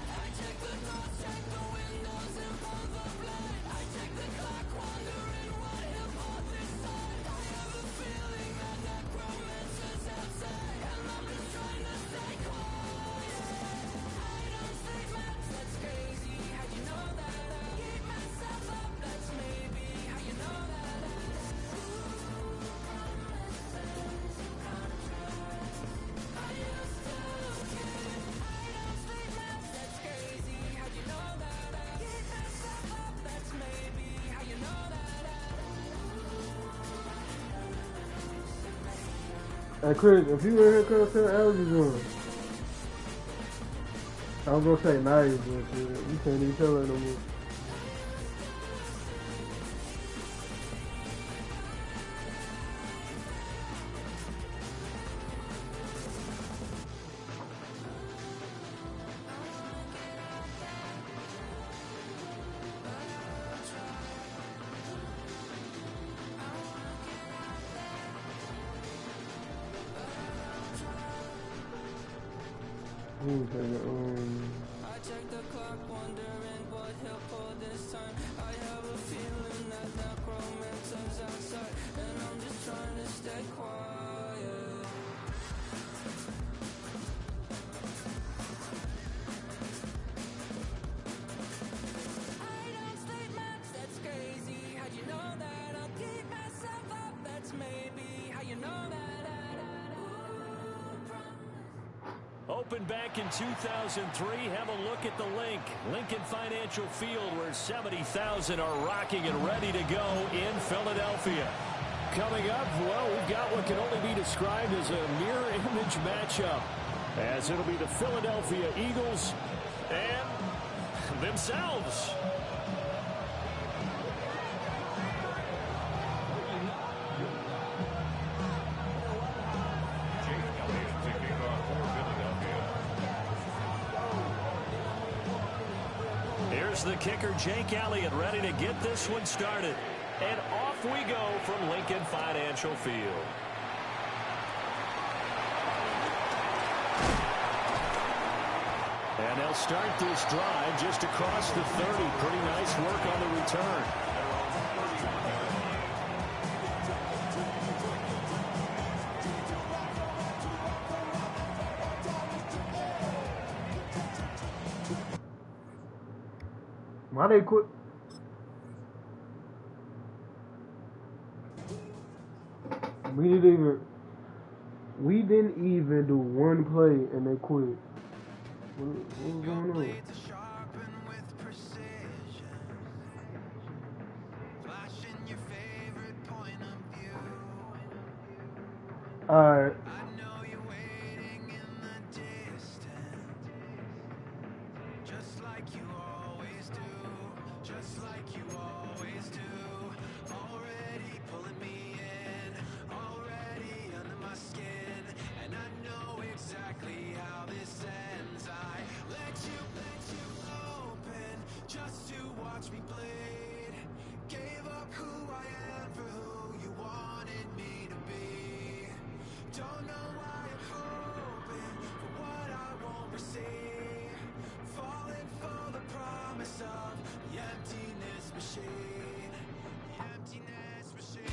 I check the doors, check the windows, and pull the blind. I check the clock, wondering what he'll pull this time. I have a feeling that necromancer's outside, and I'm just trying to stay quiet. I don't sleep much, that's crazy. How'd you know that? I keep myself up, that's maybe how you know that. I used to keep. I don't sleep much, that's crazy. How'd you know that? I keep myself up, that's maybe how you know that. Hey, Chris, if you were here, Chris, tell Algie doing. I was gonna say nice, but you can't even tell her no more. I check the clock, wondering what he'll pull this time. I have a feeling that necromancer's outside, and I'm just trying to stay quiet. I don't sleep much, that's crazy. How'd you know that? I'll keep myself up, that's maybe how you know that. Opened back in 2003. Have a look at the link. Lincoln Financial Field, where 70,000 are rocking and ready to go in Philadelphia. Coming up, well, we've got what can only be described as a mirror image matchup, as it'll be the Philadelphia Eagles and themselves. Here's the kicker, Jake Elliott, ready to get this one started. And off we go from Lincoln Financial Field. And they'll start this drive just across the 30. Pretty nice work on the return. Why they quit? We didn't even do one play and they quit. What was going on? Alright. this ends. I let you open just to watch me bleed. Gave up who I am for who you wanted me to be. Don't know why I'm hoping for what I won't receive. Falling for the promise of the emptiness machine. The emptiness machine.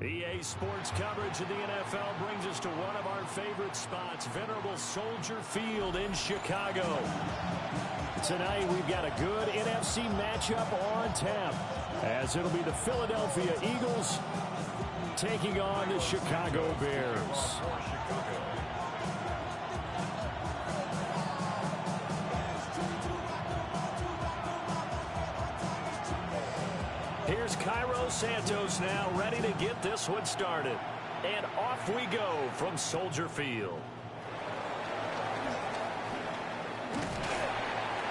EA Sports coverage of the NFL brings us to one of our favorite spots, venerable Soldier Field in Chicago. Tonight we've got a good NFC matchup on tap, as it'll be the Philadelphia Eagles taking on the Chicago Bears. Here's Cairo Santos now, ready to get this one started. And off we go from Soldier Field.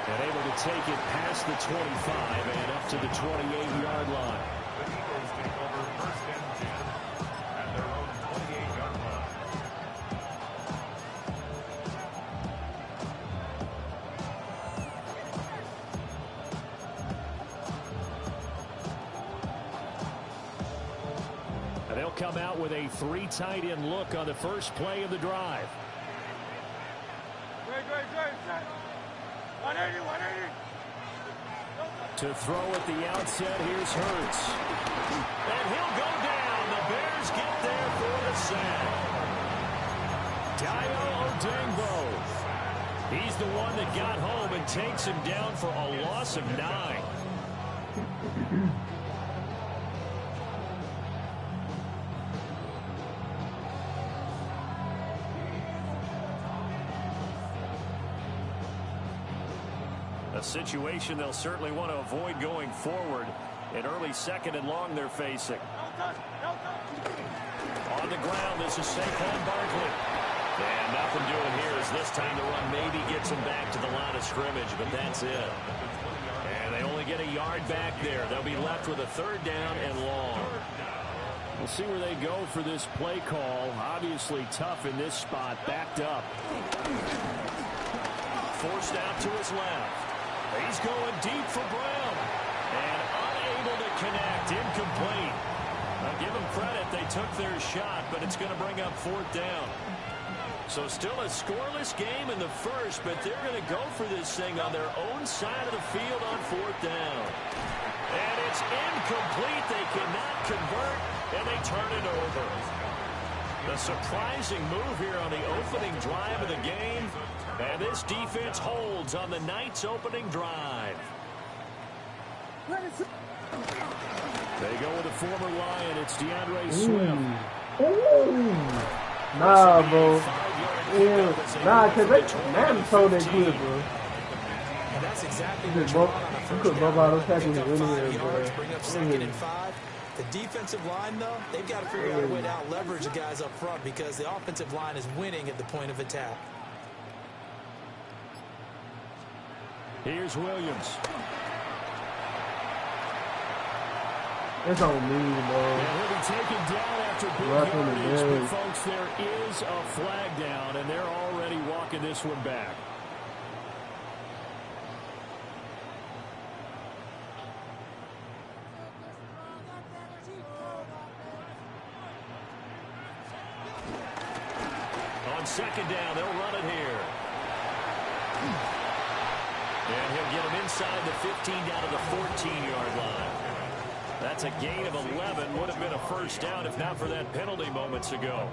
And able to take it past the 25 and up to the 28-yard line. The Eagles take over first and 10 at their own 28-yard line. They'll come out with a 3 tight end look on the first play of the drive. Great. 180. To throw at the outset, here's Hurts. And he'll go down. The Bears get there for the sack. Dayo Odeyingbo. He's the one that got home and takes him down for a loss of 9. A situation they'll certainly want to avoid going forward. An early second and long they're facing. On the ground, this is Saquon Barkley. And nothing doing here as this time the run maybe gets him back to the line of scrimmage, but that's it. And they only get a yard back there. They'll be left with a 3rd down and long. We'll see where they go for this play call. Obviously tough in this spot, backed up. Forced out to his left. He's going deep for Brown. And unable to connect. Incomplete. I'll give them credit. They took their shot, but it's going to bring up 4th down. So still a scoreless game in the first, but they're going to go for this thing on their own side of the field on 4th down. And it's incomplete. They cannot convert, and they turn it over. A surprising move here on the opening drive of the game. And this defense holds on the night's opening drive. They go with a former Lion. It's DeAndre Swift. Nah, bro. Yeah. Nah, because Madden told that good, bro. And that's exactly You what you want on a could first bump down. out those tackles Pick up anywhere, 5 bro. yards, bring up 2nd and 5. The defensive line, though, they've got to figure out a way to out-leverage the guys up front because the offensive line is winning at the point of attack. Here's Williams. It's on me, bro. And he'll be taken down after big yardage. But folks, there is a flag down, and they're already walking this one back. On second down, they'll run it here. And he'll get him inside the 15 down to the 14-yard line. That's a gain of 11. Would have been a first down if not for that penalty moments ago.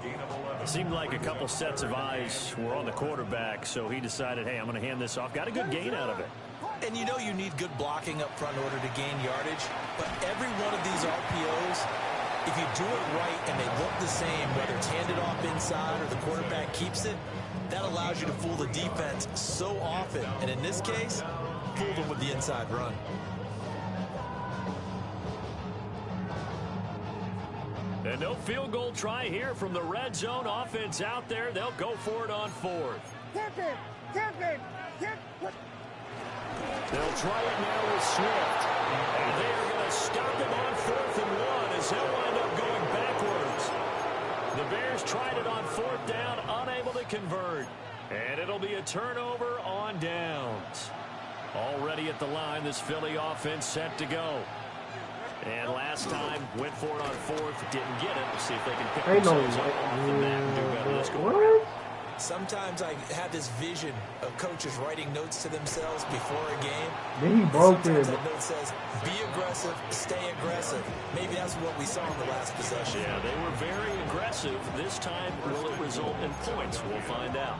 It seemed like a couple sets of eyes were on the quarterback, so he decided, hey, I'm going to hand this off. Got a good gain out of it. And you know you need good blocking up front in order to gain yardage. But every one of these RPOs, if you do it right and they look the same, whether it's handed off inside or the quarterback keeps it, that allows you to fool the defense so often. And in this case, fool them with the inside run. And no field goal try here from the red zone. Offense out there. They'll go for it on fourth. They'll try it now with Swift. And they're going to stop him on 4th and 1 as he'll wind up going backwards. The Bears tried it on 4th down, unable to convert. And it'll be a turnover on downs. Already at the line, this Philly offense set to go. And last time, went for it on 4th, didn't get it. We'll see if they can pick themselves up from that and do better this go around. Sometimes I have this vision of coaches writing notes to themselves before a game. Then he broke it. That note says, be aggressive, stay aggressive. Maybe that's what we saw in the last possession. Yeah, they were very aggressive. This time, will it result in points? We'll find out.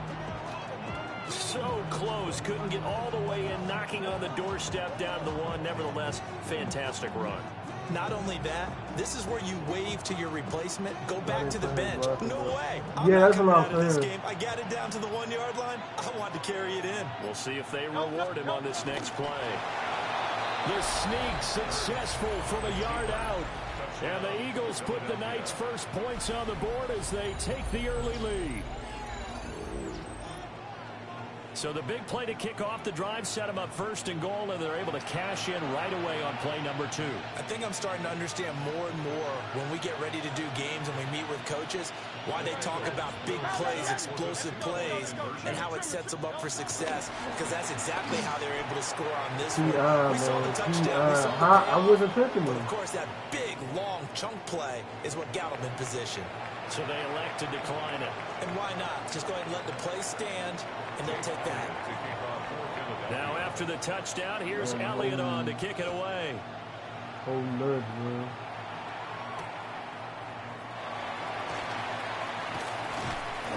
So close, couldn't get all the way in, knocking on the doorstep down to the 1. Nevertheless, fantastic run. Not only that, this is where you wave to your replacement, go back to the bench. No way. Yeah, that's what I'm saying. This game. I got it down to the 1-yard line. I want to carry it in. We'll see if they reward him on this next play. The sneak successful from a yard out. And the Eagles put the Knights' first points on the board as they take the early lead. So the big play to kick off the drive set them up 1st and goal, and they're able to cash in right away on play number 2. I think I'm starting to understand more and more when we get ready to do games and we meet with coaches why they talk about big plays, explosive plays, and how it sets them up for success, because that's exactly how they're able to score on this one. We saw the touchdown. I wasn't touching him. Of course, that big, long chunk play is what got them in position. So they elect to decline it. And why not? Just go ahead and let the play stand, and they'll take that. Now after the touchdown, here's Elliott on to kick it away. Oh, nuts, man.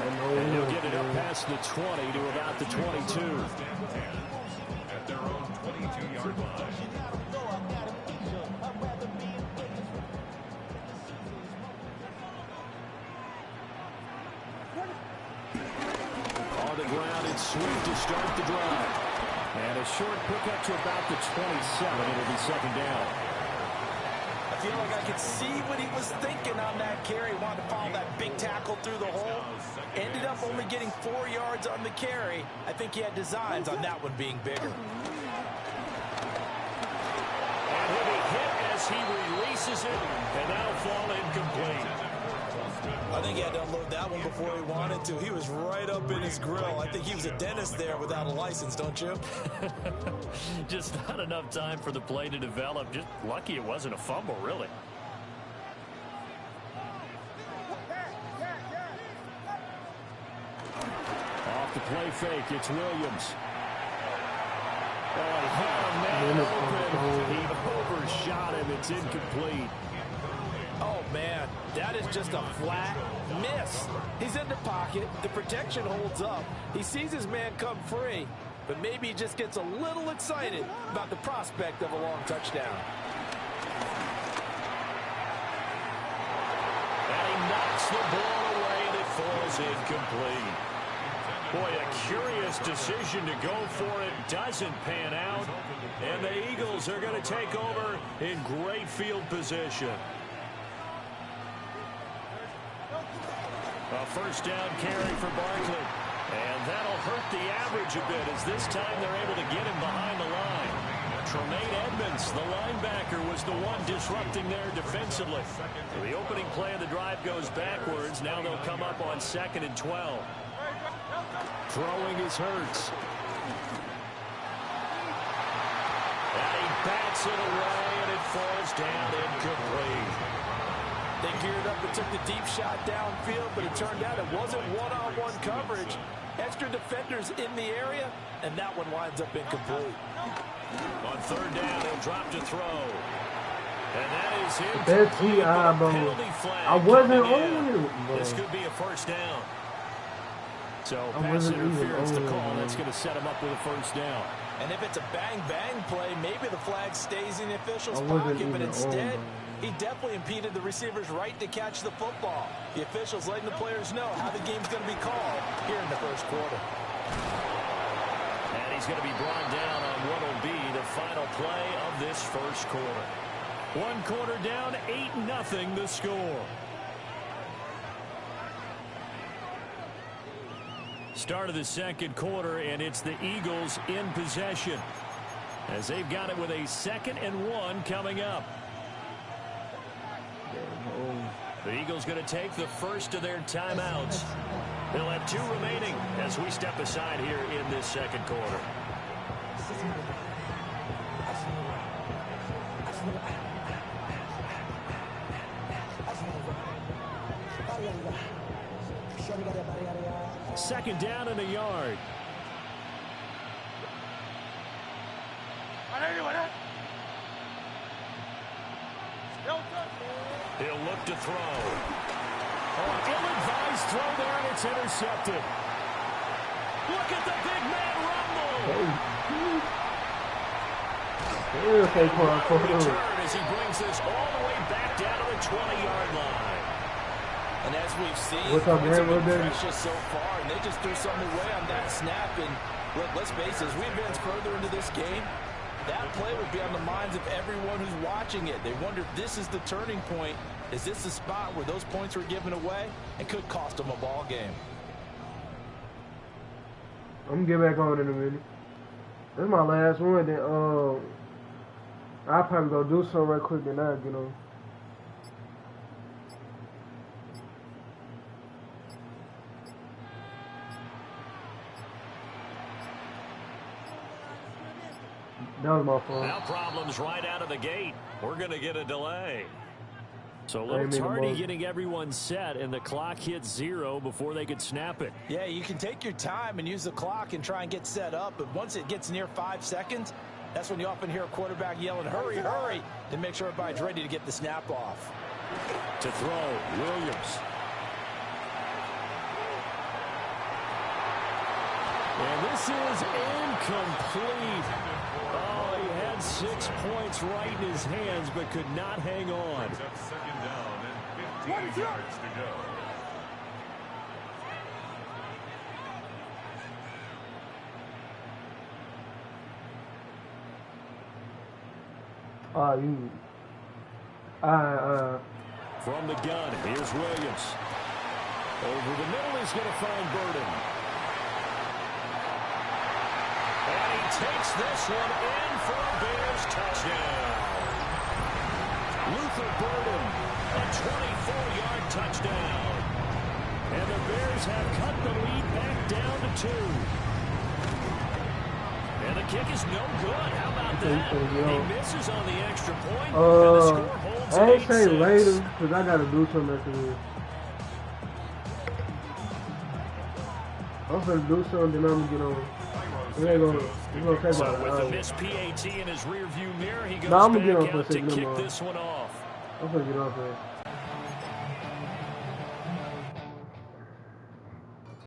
And he'll get it up past the 20 to about the 22. At their own 22-yard line. On the ground, it's Swift to start the drive. And a short pickup to about the 27. It'll be second down. I feel like I could see what he was thinking on that carry. Wanted to follow that big tackle through the hole. Ended up only getting 4 yards on the carry. I think he had designs on that one being bigger. And he'll be hit as he releases it, and that'll fall incomplete. I think he had to unload that one before he wanted to. He was right up in his grill. I think he was a dentist there without a license, don't you? Just not enough time for the play to develop. Just lucky it wasn't a fumble, really. Off the play fake, it's Williams. Oh, he had a man open. He overshot him. It's incomplete. Oh, man, that is just a flat miss. He's in the pocket. The protection holds up. He sees his man come free, but maybe he just gets a little excited about the prospect of a long touchdown. And he knocks the ball away, and it falls incomplete. Boy, a curious decision to go for it. Doesn't pan out. And the Eagles are going to take over in great field position. A first down carry for Barkley. And that'll hurt the average a bit as this time they're able to get him behind the line. Tremaine Edmonds, the linebacker, was the one disrupting there defensively. The opening play of the drive goes backwards. Now they'll come up on 2nd and 12. Throwing is Hurts. And he bats it away, and it falls down incomplete. They geared up and took the deep shot downfield, but it turned out it wasn't one-on-one coverage. Extra defenders in the area, and that one winds up incomplete. On 3rd down, he'll drop to throw. And that is him. That's Penalty flag. I wasn't on it. This could be a 1st down. So pass interference to call. That's going to set him up with a 1st down. And if it's a bang-bang play, maybe the flag stays in the official's pocket, but instead, he definitely impeded the receiver's right to catch the football. The officials letting the players know how the game's going to be called here in the 1st quarter. And he's going to be brought down on what will be the final play of this 1st quarter. 1 quarter down, 8-0 the score. Start of the 2nd quarter, and it's the Eagles in possession as they've got it with a 2nd and 1 coming up. The Eagles going to take the first of their timeouts. They'll have 2 remaining as we step aside here in this 2nd quarter. Second down and a yard. He'll look to throw. Oh, ill-advised throw there, and it's intercepted. Look at the big man rumble. Return as he brings this all the way back down to the 20-yard line. And as we've seen, points have been precious so far, and they just threw something away on that snap. And look, let's face it, as we advance further into this game, that play would be on the minds of everyone who's watching it. They wonder if this is the turning point. Is this the spot where those points were given away and could cost them a ball game? I'm gonna get back on in a minute. This is my last one. Then I'll probably go do something right quick, then I'll get on. That was my fault. Now problems right out of the gate. We're going to get a delay. So a little tardy getting everyone set, and the clock hits 0 before they could snap it. Yeah, you can take your time and use the clock and try and get set up, but once it gets near 5 seconds, that's when you often hear a quarterback yelling, hurry, hurry, to make sure everybody's ready to get the snap off. To throw, Williams. And this is incomplete. Oh, he had 6 points right in his hands, but could not hang on. It's up 2nd down and 15 yards to go. From the gun, here's Williams. Over the middle, he's going to find Burden. And he takes this one in for a Bears touchdown. Luther Burden, a 24-yard touchdown. And the Bears have cut the lead back down to 2. And the kick is no good. How about that? He misses on the extra point, and the score holds I ain't say 8-6. later, because I got to do something after this. I'm going to do something, then I'm going to get on. We're gonna So with the missed PAT in his rearview mirror, he goes I'm gonna back get out on to kick this one off. I'm going to get off there.